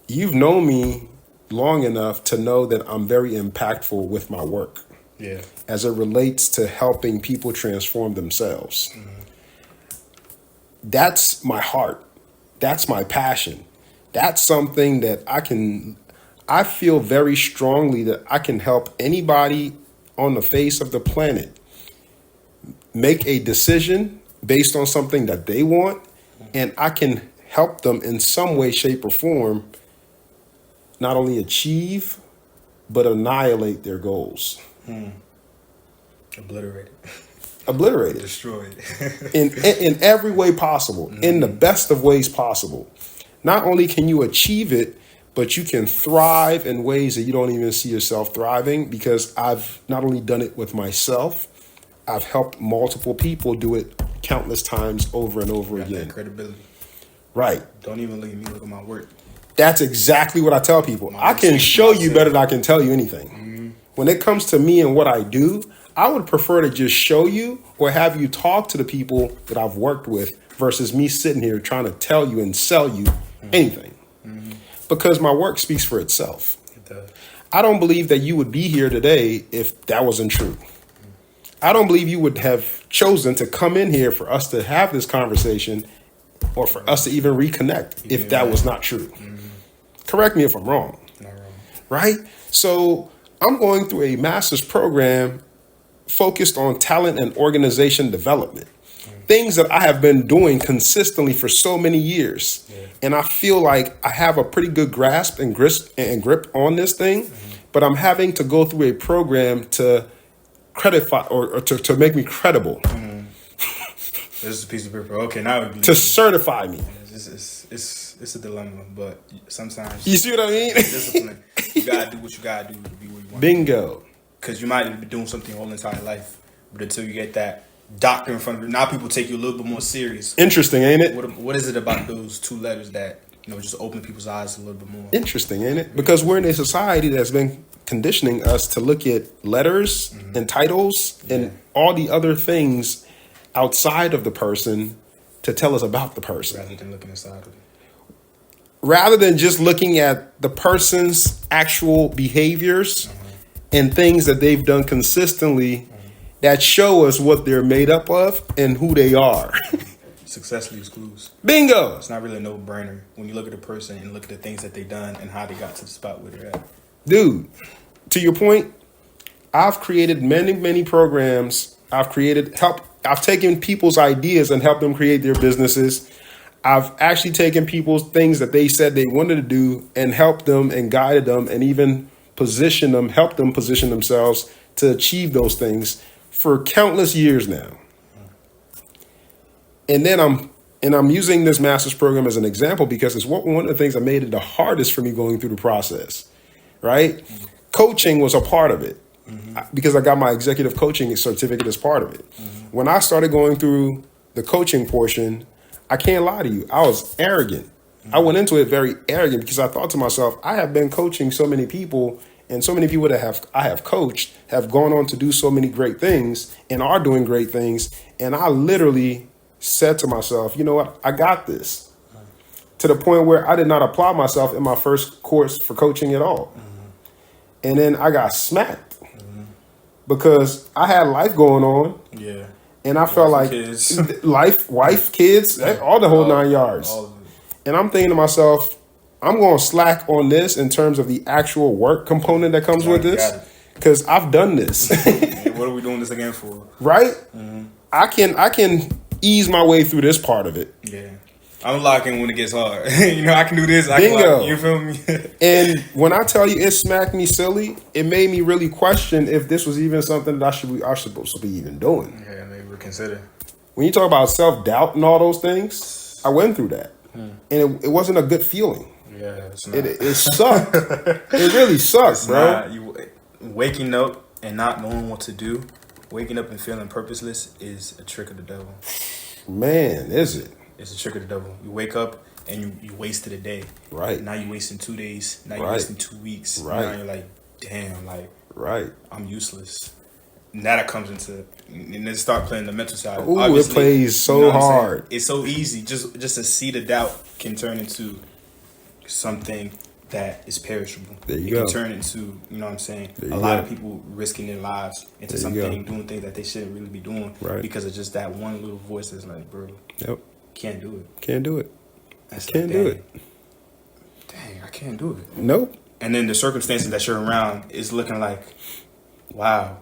you've known me long enough to know that I'm very impactful with my work. Yeah. As it relates to helping people transform themselves. That's my heart. That's my passion. That's something that I feel very strongly that I can help anybody on the face of the planet make a decision based on something that they want, and I can help them in some way, shape, or form not only achieve, but annihilate their goals. Obliterated. Destroyed. in every way possible, in the best of ways possible. Not only can you achieve it, but you can thrive in ways that you don't even see yourself thriving, because I've not only done it with myself, I've helped multiple people do it countless times over and over again. That credibility. Right. Don't even look at me, look at my work. That's exactly what I tell people. I can show you better than I can tell you anything. When it comes to me and what I do, I would prefer to just show you or have you talk to the people that I've worked with versus me sitting here trying to tell you and sell you anything. Because my work speaks for itself. It does. I don't believe that you would be here today if that wasn't true. I don't believe you would have chosen to come in here for us to have this conversation or for us to even reconnect if that was not true. Correct me if I'm wrong. Not wrong. Right? So I'm going through a master's program focused on talent and organization development. Things that I have been doing consistently for so many years. Yeah. And I feel like I have a pretty good grasp and grip on this thing, but I'm having to go through a program to credify or to make me credible. This is a piece of paper. Okay, now it would be to certify me. It's a dilemma, but sometimes you see what I mean. Discipline. You gotta do what you gotta do to be where you want. Bingo. Because you might be doing something your whole entire life, but until you get that doctor in front of you, now people take you a little bit more serious. Interesting, ain't it? What is it about those two letters that just open people's eyes a little bit more? Interesting, ain't it? Because we're in a society that's been conditioning us to look at letters and titles and all the other things outside of the person to tell us about the person. Rather than looking inside of it. Rather than just looking at the person's actual behaviors and things that they've done consistently that show us what they're made up of and who they are. Success leaves clues. Bingo! It's not really a no-brainer when you look at a person and look at the things that they've done and how they got to the spot where they're at. Dude, to your point, I've created many programs. I've taken people's ideas and helped them create their businesses. I've actually taken people's things that they said they wanted to do and helped them and guided them and even helped them position themselves to achieve those things for countless years now. And then I'm using this master's program as an example because it's one of the things that made it the hardest for me going through the process, right? Coaching was a part of it because I got my executive coaching certificate as part of it. When I started going through the coaching portion, I can't lie to you, I was arrogant. I went into it very arrogant because I thought to myself, I have been coaching so many people, and so many people that I have coached have gone on to do so many great things and are doing great things. And I literally said to myself, you know what, I got this. To the point where I did not apply myself in my first course for coaching at all. And then I got smacked because I had life going on. Yeah. And I felt like wife, kids, all the whole 9 yards. And I'm thinking to myself, I'm going to slack on this in terms of the actual work component that comes with this, because I've done this. What are we doing this again for? Right? I can ease my way through this part of it. Yeah. I'm locking when it gets hard. I can do this. Bingo. You feel me? And when I tell you it smacked me silly, it made me really question if this was even something that I supposed to be even doing. Yeah, maybe reconsider. When you talk about self-doubt and all those things, I went through that. And it wasn't a good feeling. Yeah, it's not. It sucked. It really sucks, bro. You waking up and not knowing what to do, waking up and feeling purposeless is a trick of the devil. Man, is it? It's a trick of the devil. You wake up and you wasted a day. Right. Now you're wasting 2 days. Now you're wasting 2 weeks. Right. Now you're like, damn, I'm useless. And that comes into, and then start playing the mental side. Ooh, obviously, it plays so hard. It's so easy. Just a seed of doubt can turn into something that is perishable. There you go. It can turn into, a lot of people risking their lives into something, doing things that they shouldn't really be doing because of just that one little voice that's like, bro, can't do it. Can't do it. Can't do it. Dang, I can't do it. Nope. And then the circumstances that you're around is looking like, wow,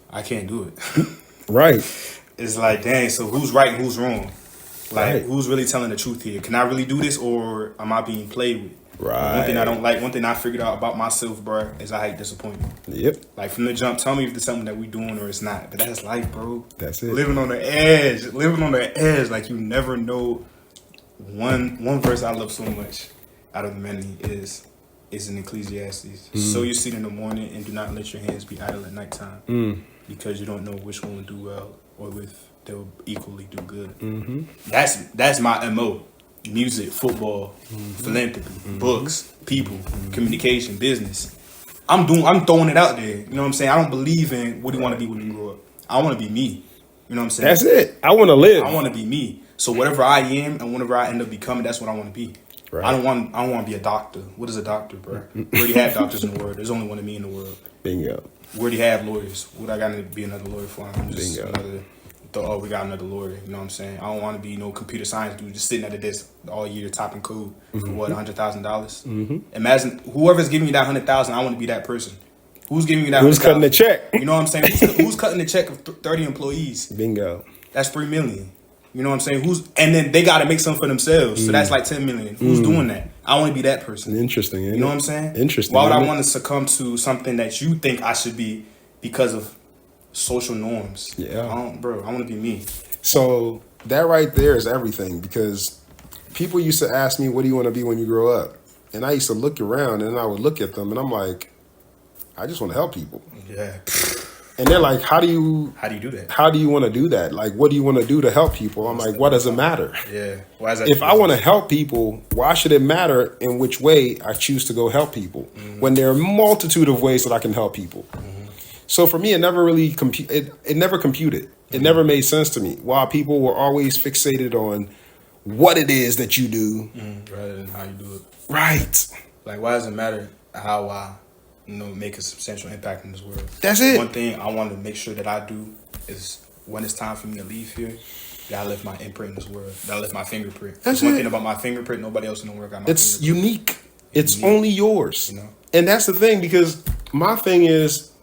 I can't do it. Right. It's like, dang, so who's right and who's wrong? Like, who's really telling the truth here? Can I really do this, or am I being played with? Right. One thing I don't like, one thing I figured out about myself, bro, is I hate disappointment. Yep. Like, from the jump, tell me if it's something that we doing or it's not. But that's life, bro. That's it. Living on the edge. Like, you never know. One verse I love so much out of the many is in Ecclesiastes. Sow your seed in the morning and do not let your hands be idle at nighttime. Because you don't know which one will do well or if they'll equally do good. That's my MO. Music, football, philanthropy, books, people, communication, business. I'm throwing it out there. You know what I'm saying? I don't believe in what do you want to be when you grow up. I want to be me. You know what I'm saying? That's it. I want to live. I want to be me. So whatever I am and whenever I end up becoming, that's what I want to be. Right. I don't want to be a doctor. What is a doctor, bro? We already have doctors in the world. There's only one of me in the world. Bingo. We already have lawyers. What I got to be another lawyer for? I'm just Bingo. we got another lawyer. You know what I'm saying? I don't want to be no computer science dude just sitting at a desk all year typing code for what, $100,000. Imagine whoever's giving you that $100,000. I want to be that person. Who's giving you that? Who's cutting the check? You know what I'm saying? Who's cutting the check of 30 employees? Bingo. That's $3 million. You know what I'm saying? And then they got to make something for themselves. So that's like $10 million. Who's doing that? I want to be that person. Interesting. You know what I'm saying? Interesting. Why would I want to succumb to something that you think I should be because of social norms? Yeah. I want to be me. So that right there is everything, because people used to ask me, what do you want to be when you grow up? And I used to look around and I would look at them and I'm like, I just want to help people. Yeah. And they're like, how do you do that? How do you want to do that? Like, what do you want to do to help people? I'm like, what does it matter? Yeah. Why is that? If I want to help people, why should it matter in which way I choose to go help people when there are a multitude of ways that I can help people? So for me, it never really it never computed. It never made sense to me. While people were always fixated on what it is that you do rather than how you do it. Right. Like, why does it matter how I make a substantial impact in this world? That's it. One thing I want to make sure that I do is when it's time for me to leave here, that I left my imprint in this world. That I left my fingerprint. That's one it. thing about my fingerprint, nobody else in the world got my It's fingerprint. unique. It's only yours. You know? And that's the thing, because my thing is,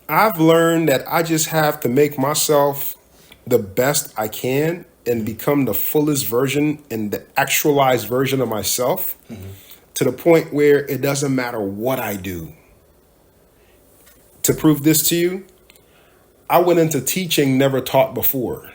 I've learned that I just have to make myself the best I can and become the fullest version and the actualized version of myself to the point where it doesn't matter what I do. To prove this to you, I went into teaching never taught before.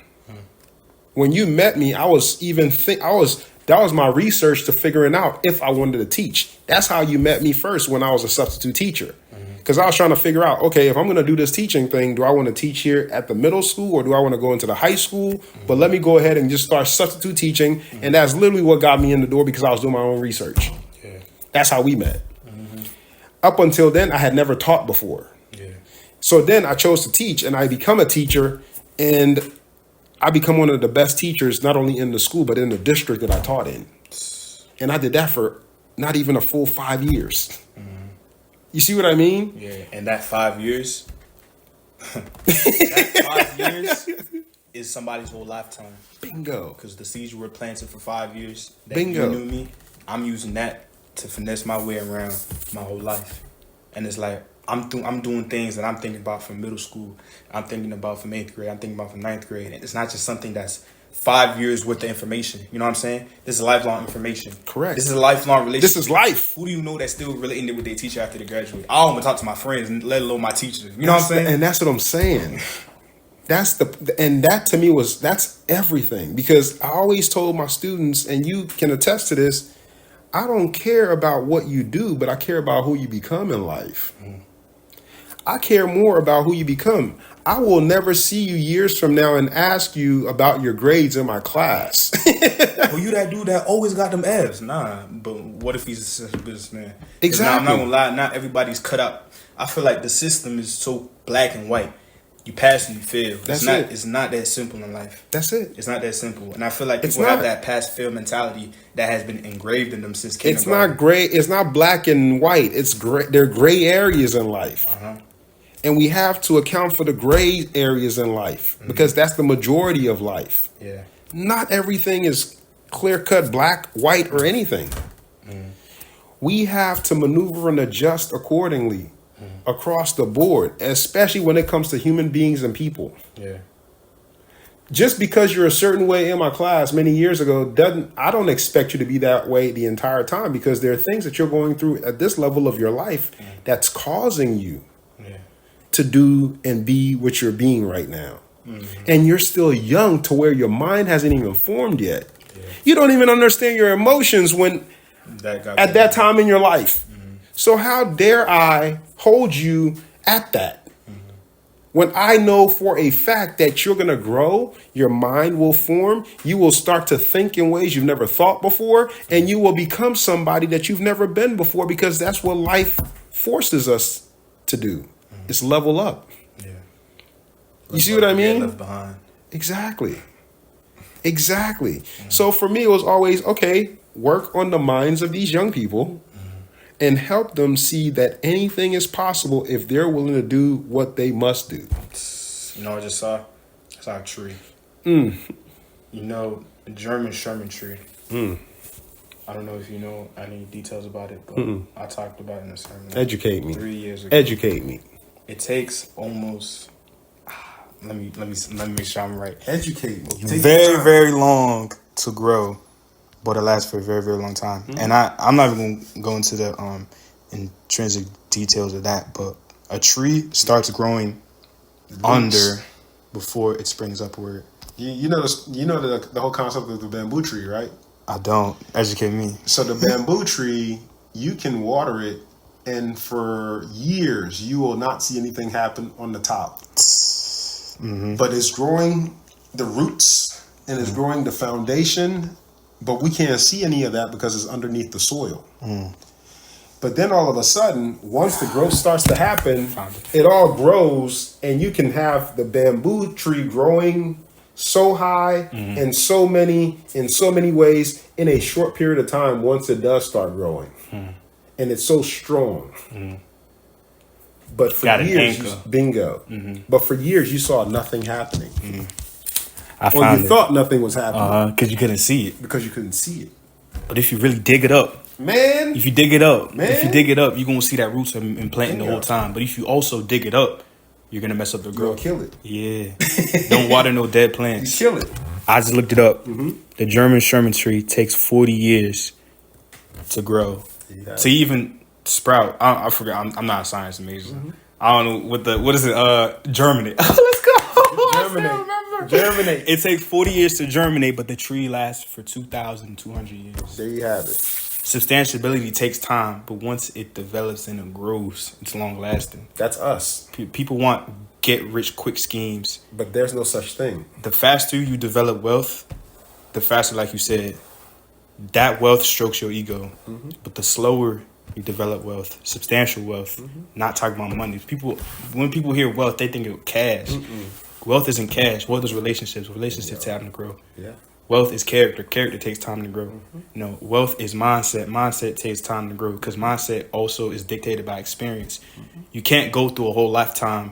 When you met me, that was my research to figuring out if I wanted to teach. That's how you met me first, when I was a substitute teacher. Because I was trying to figure out, okay, if I'm going to do this teaching thing, do I want to teach here at the middle school or do I want to go into the high school? But let me go ahead and just start substitute teaching. And that's literally what got me in the door, because I was doing my own research. Yeah. That's how we met. Up until then, I had never taught before. Yeah. So then I chose to teach, and I become a teacher, and I become one of the best teachers, not only in the school, but in the district that I taught in. And I did that for not even a full 5 years. You see what I mean? Yeah, and that 5 years, that 5 years is somebody's whole lifetime. Bingo. Because the seeds you were planted for 5 years, that Bingo. you knew me, I'm using that to finesse my way around my whole life. And it's like, I'm doing things that I'm thinking about from middle school. I'm thinking about from 8th grade. I'm thinking about from 9th grade. And it's not just something that's 5 years worth of information. You know what I'm saying? This is lifelong information. Correct. This is a lifelong relationship. This is life. Who do you know that's still relating with their teacher after they graduate? I don't even talk to my friends, let alone my teachers. You know what I'm saying? And that's what I'm saying. That to me that's everything, because I always told my students, and you can attest to this, I don't care about what you do, but I care about who you become in life. I care more about who you become. I will never see you years from now and ask you about your grades in my class. Well, you that dude that always got them F's. Nah, but what if he's a successful businessman? Exactly. I'm not gonna lie, not everybody's cut out. I feel like the system is so black and white. You pass and you fail. It's not that simple in life. That's it. It's not that simple. And I feel like people have that pass fail mentality that has been engraved in them since kindergarten. It's not gray. It's not black and white. It's gray. There are gray areas in life. And we have to account for the gray areas in life, because that's the majority of life. Yeah. Not everything is clear-cut black, white, or anything. We have to maneuver and adjust accordingly across the board, especially when it comes to human beings and people. Yeah. Just because you're a certain way in my class many years ago, I don't expect you to be that way the entire time, because there are things that you're going through at this level of your life that's causing you to do and be what you're being right now. And you're still young to where your mind hasn't even formed yet. You don't even understand your emotions at that time in your life. So how dare I hold you at that? When I know for a fact that you're going to grow, your mind will form, you will start to think in ways you've never thought before, and you will become somebody that you've never been before, because that's what life forces us to do. It's level up. Yeah. You see what I mean? Left behind. Exactly. Exactly. So for me, it was always, okay, work on the minds of these young people and help them see that anything is possible if they're willing to do what they must do. You know what I just saw? I saw a tree. Mm. You know, the German Sherman tree. Mm. I don't know if you know any details about it, but I talked about it in a sermon. Educate me. 3 years ago. Educate me. It takes almost. Let me make sure I'm right. Educate me. Very, very long to grow, but it lasts for a very, very long time. And I'm not even going to go into the intrinsic details of that, but a tree starts growing under before it springs upward. You know the whole concept of the bamboo tree, right? I don't. Educate me. So the bamboo tree, you can water it, and for years you will not see anything happen on the top. But it's growing the roots and it's growing the foundation, but we can't see any of that because it's underneath the soil. But then all of a sudden, once the growth starts to happen, it all grows, and you can have the bamboo tree growing so high in so many ways in a short period of time once it does start growing. And it's so strong. But for years, bingo. But for years, you saw nothing happening. Or you thought nothing was happening. Because you couldn't see it. Because you couldn't see it. But if you really dig it up, man, you're going to see that roots are implanting the whole time. But if you also dig it up, you're going to mess up the growth. You're going to kill it. Yeah. Don't water no dead plants. You kill it. I just looked it up. The German Sherman tree takes 40 years to grow. To even sprout. I forgot. I'm not a science major. I don't know what is it? Germinate. Let's go. Germinate. It takes 40 years to germinate, but the tree lasts for 2,200 years. There you have it. Substantiability takes time, but once it develops and it grows, it's long lasting. That's us. People want get rich quick schemes, but there's no such thing. The faster you develop wealth, the faster, like you said, that wealth strokes your ego. But the slower you develop wealth, substantial wealth, not talking about money. When people hear wealth, they think of cash. Wealth isn't cash. Wealth is relationships. Relationships take time to grow. Yeah. Wealth is character. Character takes time to grow. You know, wealth is mindset. Mindset takes time to grow because mindset also is dictated by experience. You can't go through a whole lifetime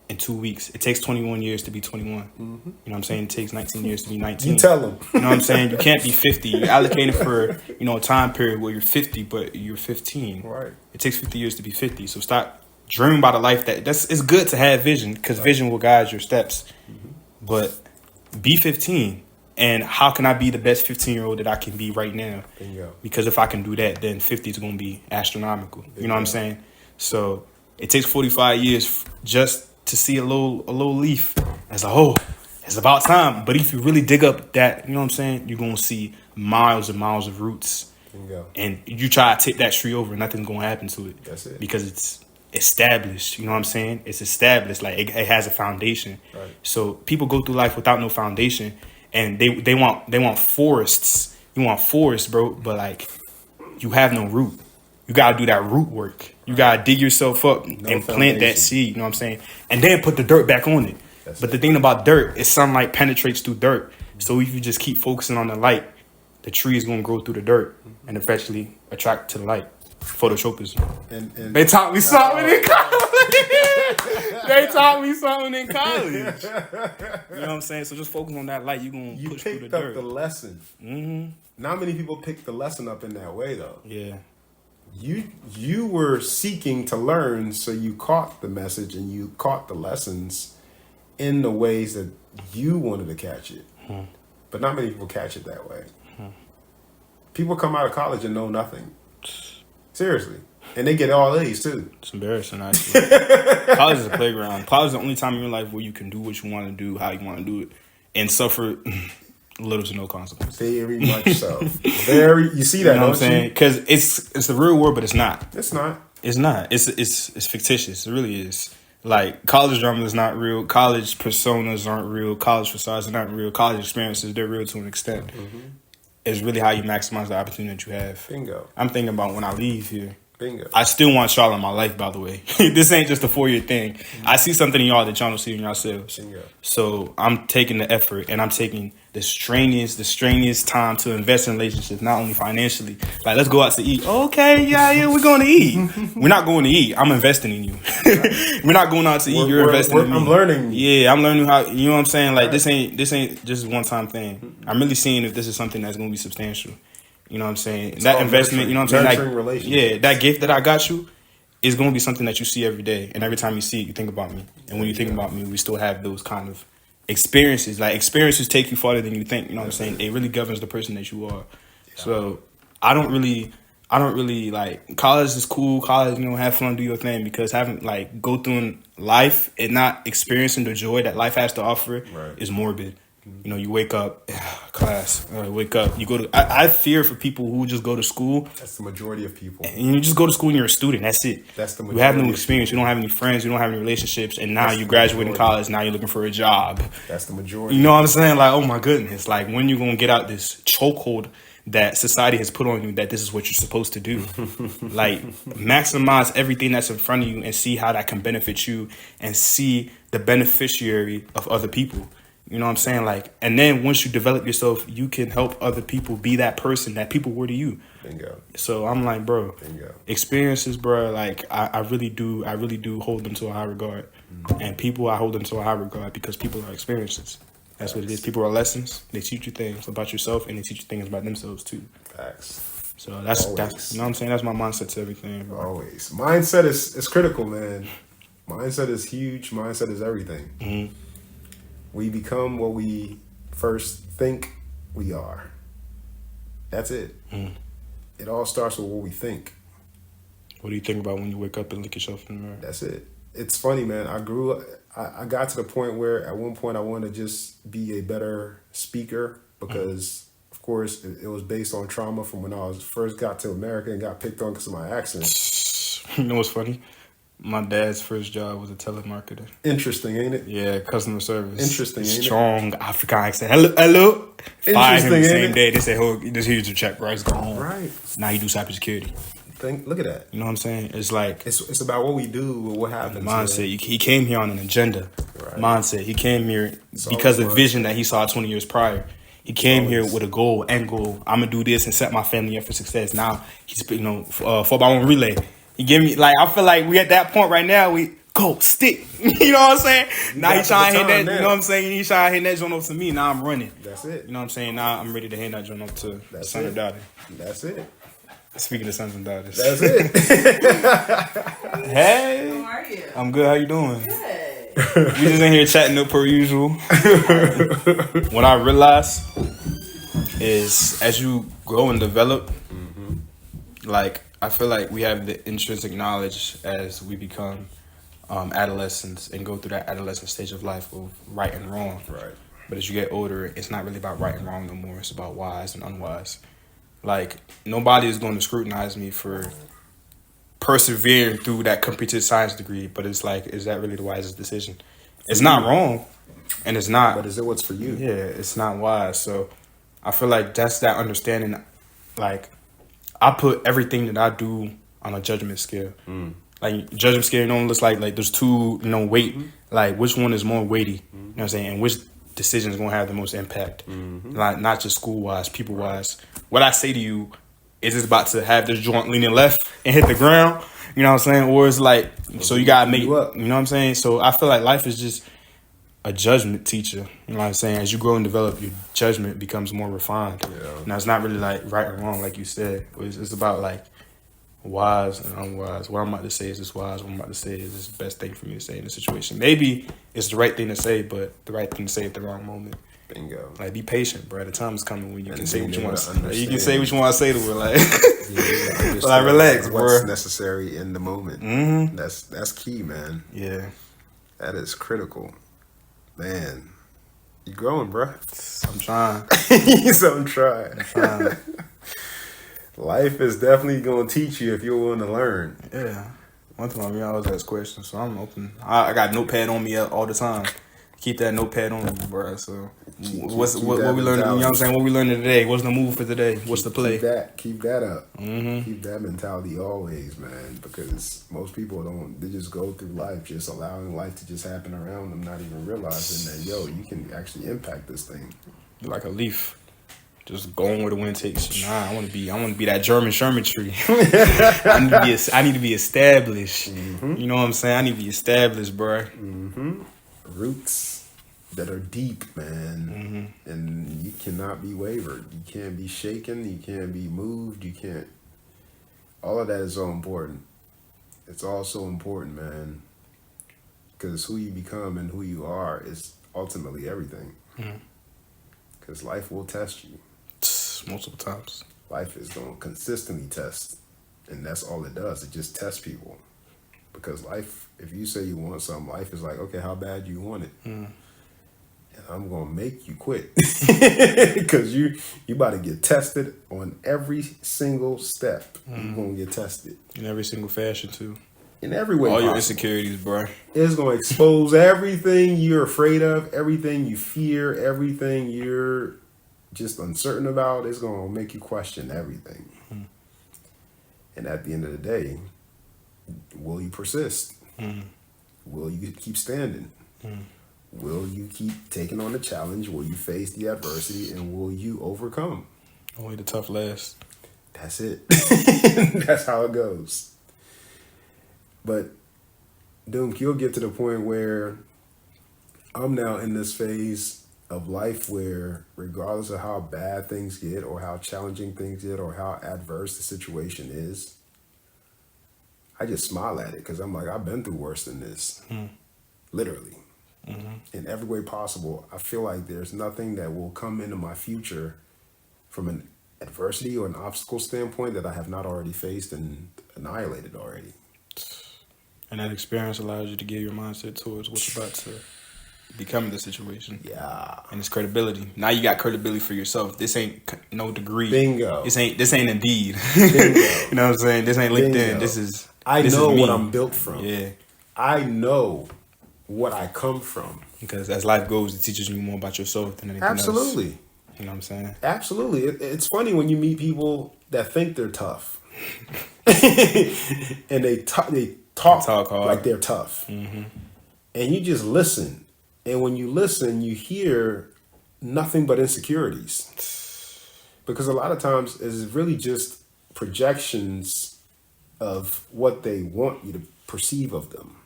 in 2 weeks. It takes 21 years to be 21. You know what I'm saying? It takes 19 years to be 19. You tell them. You know what I'm saying? You can't be 50. You're allocated for, a time period where you're 50, but you're 15. Right. It takes 50 years to be 50. So stop dreaming about a life it's good to have vision because vision will guide your steps. But be 15. And how can I be the best 15-year-old that I can be right now? Bingo. Because if I can do that, then 50 is going to be astronomical. Bingo. You know what I'm saying? So it takes 45 years just to see a little leaf. It's like, it's about time. But if you really dig up that, you know what I'm saying, you're going to see miles and miles of roots. Bingo. And you try to take that tree over, nothing's going to happen to it. That's it. Because it's established. You know what I'm saying? It's established. Like it has a foundation. Right. So people go through life without no foundation. And they want forests. You want forests, bro, but like you have no root. You gotta do that root work. You gotta dig yourself up and plant that seed. You know what I'm saying? And then put the dirt back on it. But the thing about dirt is sunlight penetrates through dirt. So if you just keep focusing on the light, the tree is gonna grow through the dirt and eventually attract to the light. Phototropism. And they taught me something in college. They taught me something in college. You know what I'm saying? So just focus on that light. You're going to push through the dirt. You picked up the lesson. Not many people pick the lesson up in that way, though. Yeah. You were seeking to learn, so you caught the message and you caught the lessons in the ways that you wanted to catch it. But not many people catch it that way. People come out of college and know nothing. Seriously. And they get all A's too. It's embarrassing, actually. College is a playground. College is the only time in your life where you can do what you want to do, how you want to do it, and suffer little to no consequences. Very much so. You see that, you know what I'm saying? Because it's the real world, but it's not. It's not. It's not. It's fictitious. It really is. Like, college drama is not real. College personas aren't real. College facades are not real. College experiences, they're real to an extent. It's really how you maximize the opportunity that you have. Bingo. I'm thinking about when I leave here, Bingo. I still want y'all in my life, by the way. This ain't just a 4-year thing. I see something in y'all that y'all don't see in yourselves. Bingo. So I'm taking the effort and I'm taking the strenuous time to invest in relationships, not only financially. Like, let's go out to eat. Okay, yeah, we're going to eat. We're not going to eat. I'm investing in you. We're not going out to eat. You're investing in me. I'm learning. Yeah, I'm learning how. You know what I'm saying? Like, this ain't just a one time thing. I'm really seeing if this is something that's going to be substantial. You know what I'm saying? That investment, you know what I'm saying? Like, yeah, that gift that I got you is going to be something that you see every day. And every time you see it, you think about me. And when you think about me, we still have those kind of experiences. Like, experiences take you farther than you think. You know what I'm saying? It really governs the person that you are. Yeah. So I don't really like, college is cool. College, you know, have fun, do your thing. Because having, like, go through life and not experiencing the joy that life has to offer is morbid. You know, you wake up, class, wake up, you go to, I fear for people who just go to school. That's the majority of people. And you just go to school and you're a student. That's it. That's the majority. You have no experience. You don't have any friends. You don't have any relationships. And now you graduate in college. Now you're looking for a job. That's the majority. You know what I'm saying? Like, oh my goodness. Like, when you going to get out this chokehold that society has put on you, that this is what you're supposed to do. Like, maximize everything that's in front of you and see how that can benefit you and see the beneficiary of other people. You know what I'm saying? Like, and then once you develop yourself, you can help other people be that person that people were to you. Bingo. So I'm like, bro, bingo. Experiences, bro. Like, I really do hold them to a high regard. And people, I hold them to a high regard because people are experiences. That's what it is. People are lessons. They teach you things about yourself and they teach you things about themselves too. Facts. So that's you know what I'm saying? That's my mindset to everything, bro. Always. Mindset is critical, man. Mindset is huge. Mindset is everything. Mm-hmm. We become what we first think we are. That's it. It all starts with what we think. What do you think about when you wake up and look yourself in the mirror? That's it. It's funny, man. I got to the point where at one point I wanted to just be a better speaker because, of course, it was based on trauma from when I first got to America and got picked on because of my accent. You know what's funny? My dad's first job was a telemarketer. Interesting, ain't it? Yeah, customer service. Interesting, ain't Strong African accent. Hello. Fired him the same it? day. They said, "Oh, just here's your check, bro. It's gone." Right. Now you do cybersecurity. Look at that. You know what I'm saying? It's like it's about what we do, what happens. Mindset. He came here on an agenda. Right. Mindset. He came here because of vision that he saw 20 years prior. He came here with a goal, end goal. I'm gonna do this and set my family up for success. Now he's 4x1 relay. He give me, like, I feel like we at that point right now. We go stick. You know what I'm saying? Now he trying to hit that. You know what I'm saying? He trying to hand that joint up to me. Now I'm running. That's it. You know what I'm saying? Now I'm ready to hand that joint up to the son or daughter. That's it. Speaking of sons and daughters. That's it. Hey. How are you? I'm good. How you doing? Good. We just in here chatting up per usual. What I realize is as you grow and develop, like, I feel like we have the intrinsic knowledge as we become adolescents and go through that adolescent stage of life of right and wrong. Right. But as you get older, it's not really about right and wrong no more. It's about wise and unwise. Like, nobody is going to scrutinize me for persevering through that computer science degree. But it's like, is that really the wisest decision? It's not wrong, and it's not. But is it what's for you? Yeah, it's not wise. So I feel like that's that understanding. Like, I put everything that I do on a judgment scale. Like, judgment scale, looks like there's two, weight. Like, which one is more weighty? You know what I'm saying? And which decision is going to have the most impact? Like, not just school-wise, people-wise. What I say to you, is it's about to have this joint leaning left and hit the ground? You know what I'm saying? Or it's like, so you got to make, you know what I'm saying? So I feel like life is just a judgment teacher. You know what I'm saying? As you grow and develop, your judgment becomes more refined. Yeah. Now, it's not really like right or wrong, like you said. It's about like wise and unwise. What I'm about to say is this wise. What I'm about to say is this best thing for me to say in this situation. Maybe it's the right thing to say, but the right thing to say at the wrong moment. Bingo. Like, be patient, bro. The time is coming when you can say what you want to say. You can say what you want to say to her. Like, like, relax, bro. What's necessary in the moment. Mm-hmm. That's key, man. Yeah. That is critical. Man, you growing, bro. I'm trying. I'm trying. Life is definitely going to teach you if you're willing to learn. Yeah. One time I always ask questions, so I'm open. I got a notepad on me all the time. Keep that notepad on you, bro. So, Keep what we learning? You know mentality. what I'm saying? What we learning today? What's the move for today? What's the play? Keep that up. Keep that mentality always, man. Because most people don't. They just go through life, just allowing life to just happen around them, not even realizing that you can actually impact this thing. You're like a leaf, just going where the wind takes you. Nah, I want to be that German Sherman tree. I need to be established. You know what I'm saying? I need to be established, bro. Roots that are deep, man, and you cannot be wavered. You can't be shaken. You can't be moved. You can't. All of that is so important. It's all so important, man, because who you become and who you are is ultimately everything. Because life will test you multiple times. Life is going to consistently test, and that's all it does. It just tests people. Because life, if you say you want something, life is like, okay, how bad you want it? And I'm going to make you quit. Because you about to get tested on every single step. You're going to get tested. In every single fashion, too. In every way All possible. your insecurities, bro. It's going to expose everything you're afraid of, everything you fear, everything you're just uncertain about. It's going to make you question everything. And at the end of the day, will you persist? Will you keep standing? Will you keep taking on the challenge? Will you face the adversity? And will you overcome? Only the tough last. That's it. That's how it goes. But, Dumkele, you'll get to the point where I'm now in this phase of life where regardless of how bad things get or how challenging things get or how adverse the situation is, I just smile at it because I'm like, I've been through worse than this. Literally. In every way possible. I feel like there's nothing that will come into my future from an adversity or an obstacle standpoint that I have not already faced and annihilated already. And that experience allows you to give your mindset towards what you're about to become in the situation. Yeah. And it's credibility. Now you got credibility for yourself. This ain't no degree. Bingo. This ain't Indeed. Bingo. You know what I'm saying? This ain't LinkedIn. Bingo. This is I this know is me. what I'm built from. Yeah. I know what I come from. Because as life goes, it teaches you more about yourself than anything else. Absolutely. You know what I'm saying? Absolutely. It's funny when you meet people that think they're tough. And they talk hard. like they're tough. And you just listen. And when you listen, you hear nothing but insecurities. Because a lot of times it's really just projections of what they want you to perceive of them.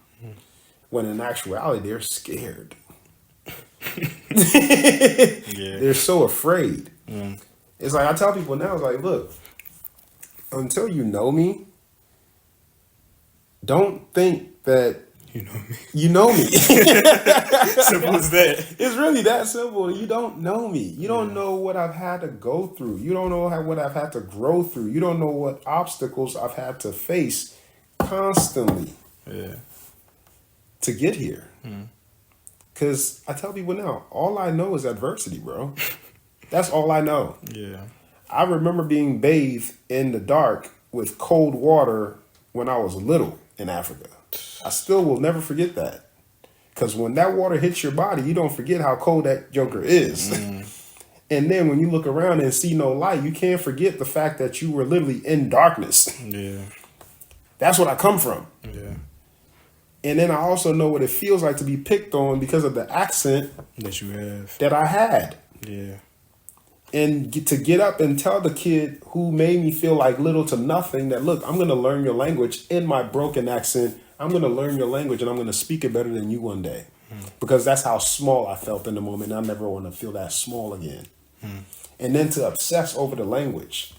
When in actuality, they're scared. They're so afraid. It's like I tell people now, it's like, look, until you know me, don't think that you know me. Simple as that. It's really that simple. You don't know me. You don't know what I've had to go through. You don't know what I've had to grow through. You don't know what obstacles I've had to face constantly to get here. Because I tell people now, all I know is adversity, bro. That's all I know. Yeah. I remember being bathed in the dark with cold water when I was little in Africa. I still will never forget that. Because when that water hits your body, you don't forget how cold that joker is. And then when you look around and see no light, you can't forget the fact that you were literally in darkness. Yeah. That's what I come from. Yeah. And then I also know what it feels like to be picked on because of the accent That you have. that I had. Yeah. And to get up and tell the kid who made me feel like little to nothing that, look, I'm going to learn your language in my broken accent. I'm going to learn your language and I'm going to speak it better than you one day. Because that's how small I felt in the moment. I never want to feel that small again. And then to obsess over the language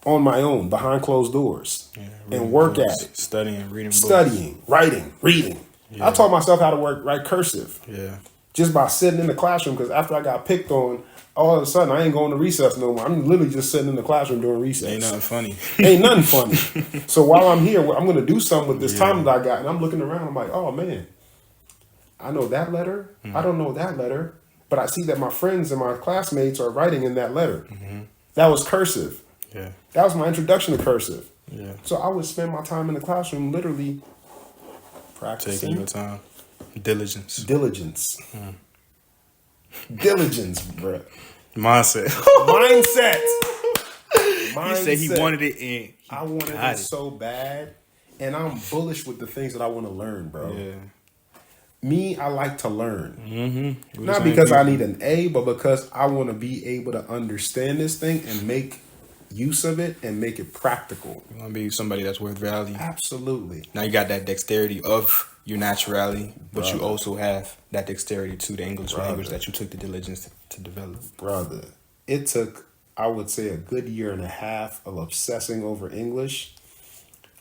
on my own, behind closed doors, and work books, at it. Studying, reading books. Studying, writing, reading. I taught myself how to write cursive. Yeah. Just by sitting in the classroom, because after I got picked on, all of a sudden I ain't going to recess no more. I'm literally just sitting in the classroom during recess. Ain't nothing funny. Ain't nothing funny. So while I'm here, I'm going to do something with this time that I got. And I'm looking around. I'm like, oh, man, I know that letter. I don't know that letter. But I see that my friends and my classmates are writing in that letter. That was cursive. Yeah. That was my introduction to cursive. Yeah. So I would spend my time in the classroom literally practicing. Taking your time. Diligence. Diligence, bro. Mindset. Mindset. He said he wanted it in. I wanted it so bad, and I'm bullish with the things that I want to learn, bro. Yeah. Me, I like to learn. Mm-hmm. Not because I need an A, but because I want to be able to understand this thing and make use of it and make it practical. You want to be somebody that's worth value. Absolutely. Now you got that dexterity of your naturality, but you also have that dexterity to the English language that you took the diligence to develop. Brother, it took, I would say, a good year and a half of obsessing over English.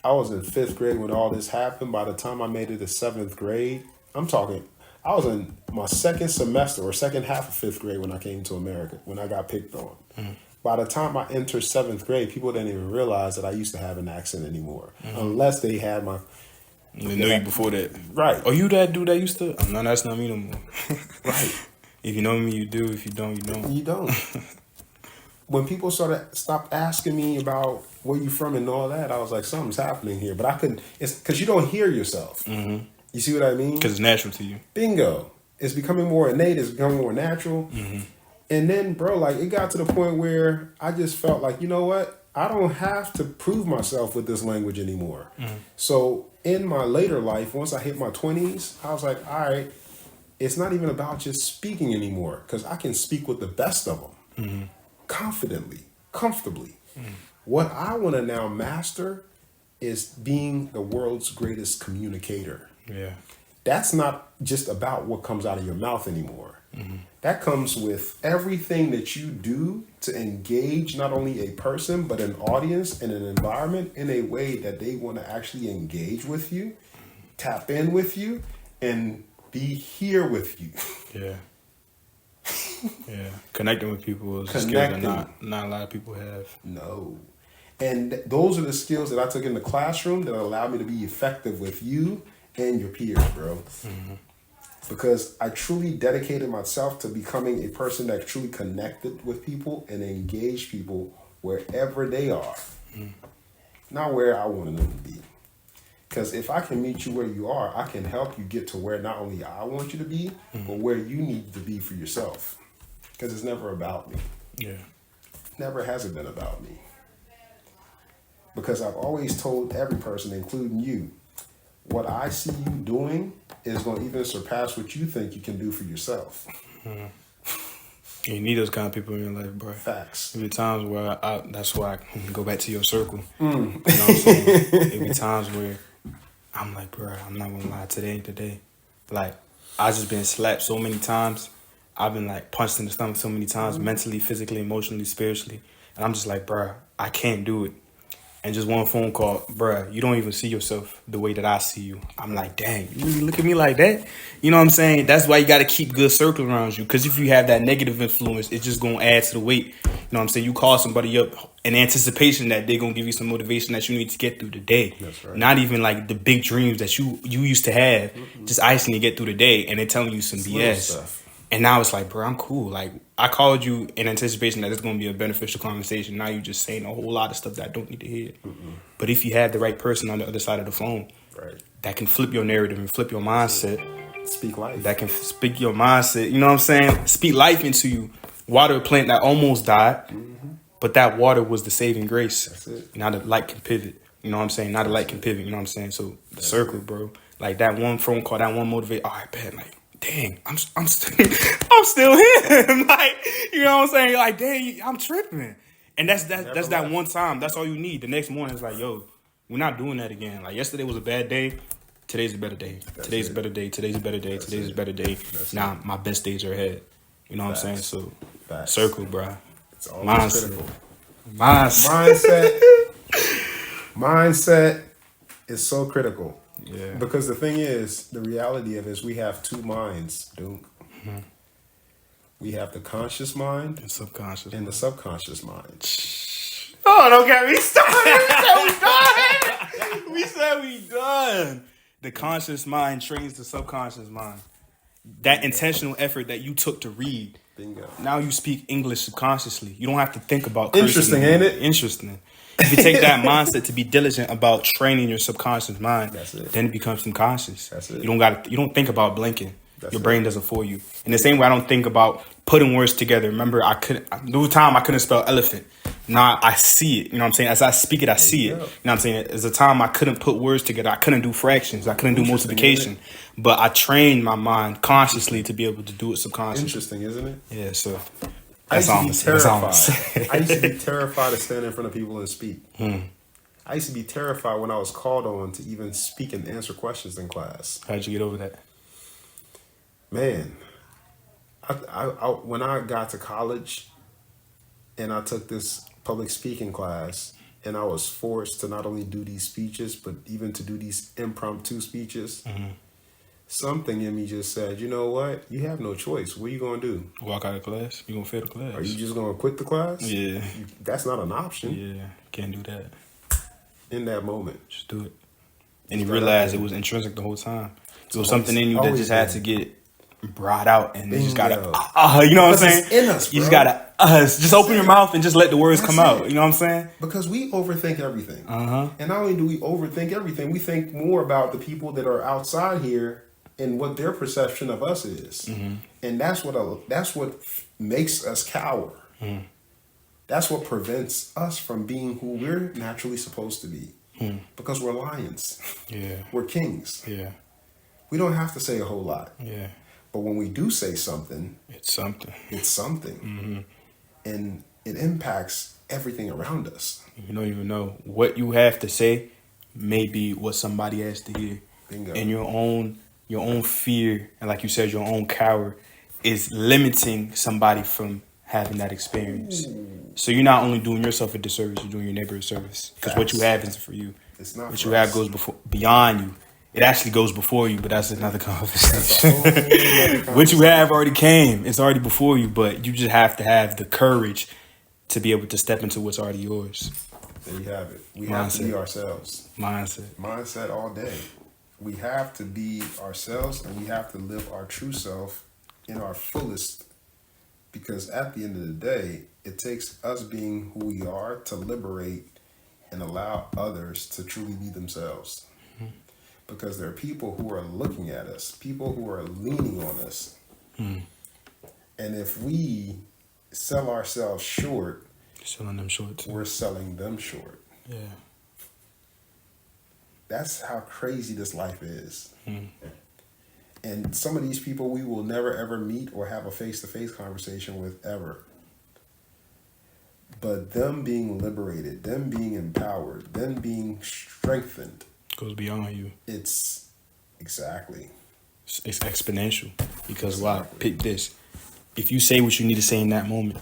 I was in 5th grade when all this happened. By the time I made it to 7th grade, I'm talking, I was in my second semester or second half of 5th grade when I came to America, when I got picked on. By the time I entered 7th grade, people didn't even realize that I used to have an accent anymore. Unless they had my... They knew you before that. Right. Oh, you that dude that used to? Oh, no, that's not me no more. Right. If you know me, you do. If you don't, you don't. You don't. When people stopped asking me about where you from and all that, I was like, something's happening here. But I couldn't... It's because you don't hear yourself. Mm-hmm. You see what I mean? Because it's natural to you. Bingo. It's becoming more innate. It's becoming more natural. Mm-hmm. And then, bro, like, it got to the point where I just felt like, you know what? I don't have to prove myself with this language anymore. So in my later life, once I hit my 20s, I was like, all right, it's not even about just speaking anymore, because I can speak with the best of them confidently, comfortably. What I want to now master is being the world's greatest communicator. Yeah. That's not just about what comes out of your mouth anymore. That comes with everything that you do to engage not only a person, but an audience and an environment in a way that they want to actually engage with you, tap in with you, and be here with you. Yeah. Yeah. Connecting with people is a skill that not a lot of people have. No. And those are the skills that I took in the classroom that allowed me to be effective with you and your peers, bro. Because I truly dedicated myself to becoming a person that truly connected with people and engaged people wherever they are. Not where I wanted them to be. Because if I can meet you where you are, I can help you get to where not only I want you to be, but where you need to be for yourself. Because it's never about me. Yeah. Never has it been about me. Because I've always told every person, including you, what I see you doing is going to even surpass what you think you can do for yourself. You need those kind of people in your life, bro. Facts. There be times where that's why I go back to your circle. You know what I'm saying? There be times where I'm like, bro, I'm not gonna lie, today ain't the day. Like, I just been slapped so many times. I've been like punched in the stomach so many times, mentally, physically, emotionally, spiritually. And I'm just like, bro, I can't do it. And just one phone call, bruh, you don't even see yourself the way that I see you. I'm like, dang, you really look at me like that? You know what I'm saying? That's why you got to keep good circle around you. Because if you have that negative influence, it's just going to add to the weight. You know what I'm saying? You call somebody up in anticipation that they're going to give you some motivation that you need to get through the day. That's right. Not even like the big dreams that you used to have, just icing to get through the day. And they're telling you some BS. Stuff. And now it's like, bro, I'm cool. Like, I called you in anticipation that it's going to be a beneficial conversation. Now you just saying a whole lot of stuff that I don't need to hear. But if you have the right person on the other side of the phone, right, that can flip your narrative and flip your mindset. Speak life. That can speak your mindset. You know what I'm saying? Speak life into you. Water a plant that almost died, but that water was the saving grace. That's it. Now the light can pivot. You know what I'm saying? Now the light can pivot. You know what I'm saying? So the circle, bro. Like that one phone call, that one motivate. All right, bet, like, dang, I'm still here. Like, you know what I'm saying? Like, dang, I'm tripping. And that's that one time. That's all you need. The next morning, it's like, yo, we're not doing that again. Like, yesterday was a bad day. Today's a better day. Today's a better day. Today's a better day. Today's a better day. Now my best days are ahead. You know what I'm saying? So, circle, bro. It's always critical. Mindset is so critical. Yeah. Because the thing is, the reality of it is we have two minds, Dunk. We have the conscious mind And subconscious. and the subconscious mind. Oh, don't get me started. We said we done. The conscious mind trains the subconscious mind. That intentional effort that you took to read, Bingo. Now you speak English subconsciously. You don't have to think about cursing. Interesting, ain't it? Interesting. If you take that mindset to be diligent about training your subconscious mind, That's it. then it becomes subconscious. That's it. You don't think about blinking. That's your it. brain does it for you. In the same way, I don't think about putting words together. Remember, there was a time I couldn't spell elephant. Now I see it. You know what I'm saying? As I speak it, I see it. You know what I'm saying? There's a time I couldn't put words together. I couldn't do fractions. I couldn't do multiplication. But I trained my mind consciously to be able to do it subconsciously. Interesting, isn't it? Yeah, so I used to be terrified. I used to be terrified to stand in front of people and speak. I used to be terrified when I was called on to even speak and answer questions in class. How'd you get over that? Man, I when I got to college and I took this public speaking class and I was forced to not only do these speeches, but even to do these impromptu speeches, something in me just said, you know what? You have no choice. What are you going to do? Walk out of class? You going to fail the class? Are you just going to quit the class? Yeah. That's not an option. Yeah, can't do that. In that moment. Just do it. And you realize it was intrinsic the whole time. There was something in you that just had to get brought out, and they just gotta, you know what I'm saying? It's in us, bro. You just gotta, just open your mouth and just let the words come out. You know what I'm saying? Because we overthink everything. And not only do we overthink everything, we think more about the people that are outside here and what their perception of us is. And that's what makes us cower. That's what prevents us from being who we're naturally supposed to be. Because we're lions. Yeah. We're kings. Yeah. We don't have to say a whole lot. Yeah. But when we do say something, it's something. It's something. And it impacts everything around us. You don't even know what you have to say may be what somebody has to hear. Bingo. And your own fear, and like you said, your own cower is limiting somebody from having that experience. So you're not only doing yourself a disservice, you're doing your neighbor a service. Because what you have isn't for you. It's not. What you have goes beyond you. It actually goes before you, but that's another conversation. What you have already came. It's already before you, but you just have to have the courage to be able to step into what's already yours. There you have it. We have to be ourselves. Mindset all day. We have to be ourselves, and we have to live our true self in our fullest. Because at the end of the day, it takes us being who we are to liberate and allow others to truly be themselves. Because there are people who are looking at us, people who are leaning on us. And if we sell ourselves short, selling them short too. We're selling them short. Yeah. That's how crazy this life is. And some of these people we will never ever meet or have a face-to-face conversation with ever. But them being liberated, them being empowered, them being strengthened, goes beyond you. It's exactly. It's exponential. Because why? Pick this. If you say what you need to say in that moment,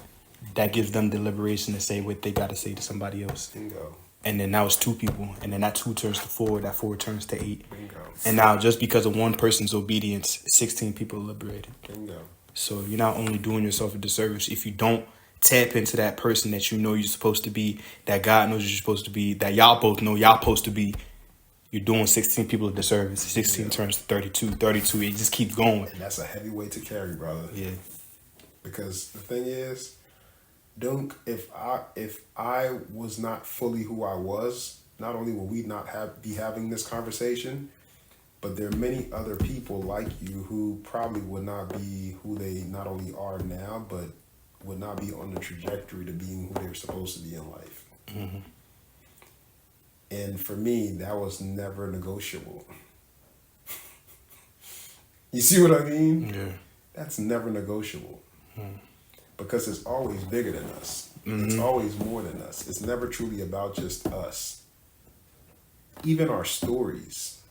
that gives them the liberation to say what they got to say to somebody else. Bingo. And then now it's 2 people. And then that 2 turns to 4. That 4 turns to 8. Bingo. And now just because of one person's obedience, 16 people are liberated. Bingo. So you're not only doing yourself a disservice if you don't tap into that person that you know you're supposed to be, that God knows you're supposed to be, that y'all both know y'all supposed to be. You're doing 16 people a disservice. 16 turns to 32. 32, it just keeps going. And that's a heavy weight to carry, brother. Yeah. Because the thing is, if I was not fully who I was, not only will we not be having this conversation, but there are many other people like you who probably would not be who they not only are now, but would not be on the trajectory to being who they're supposed to be in life. And for me, that was never negotiable. You see what I mean? Yeah. That's never negotiable. Because it's always bigger than us. It's always more than us. It's never truly about just us. Even our stories.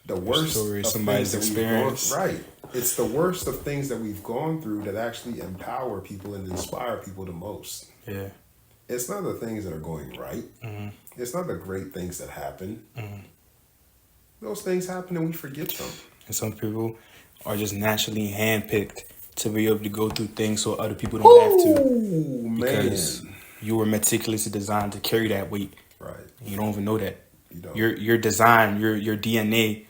The worst of somebody's experience. Right. It's the worst of things that we've gone through that actually empower people and inspire people the most. Yeah. It's not the things that are going right. It's not the great things that happen. Those things happen and we forget them. And some people are just naturally handpicked to be able to go through things so other people don't have to. Because you were meticulously designed to carry that weight. Right. You don't even know that. You don't. Your design, your DNA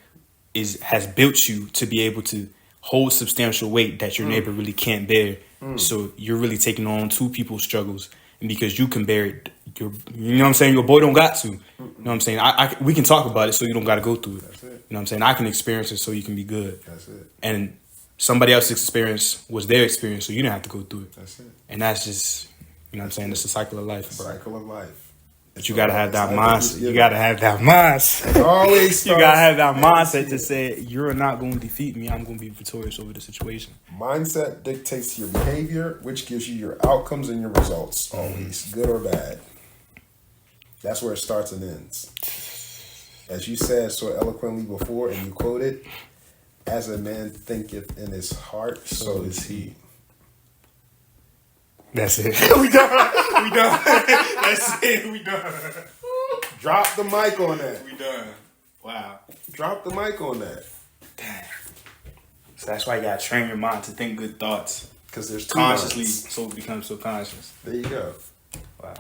has built you to be able to hold substantial weight that your neighbor really can't bear. So you're really taking on two people's struggles, and because you can bear it, you know what I'm saying, your boy don't got to. You know what I'm saying? We can talk about it so you don't got to go through it. That's it. You know what I'm saying? I can experience it so you can be good. That's it. And somebody else's experience was their experience, so you didn't have to go through it. That's it. And that's just, you know what I'm saying? It's a cycle of life, bro. Cycle of life. But you gotta have that mindset. You gotta have that mindset. Always You gotta have that mindset to say, you're not going to defeat me. I'm going to be victorious over the situation. Mindset dictates your behavior, which gives you your outcomes and your results. Always, good or bad. That's where it starts and ends. As you said so eloquently before, and you quoted, "As a man thinketh in his heart, so is he." That's it. We done. We done. That's it. We done. Drop the mic on that. We done. Wow. Drop the mic on that. Damn. So that's why you gotta train your mind to think good thoughts. Because there's two Consciously, minds. so it becomes subconscious. There you go. Wow.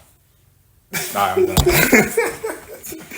All right, I'm done.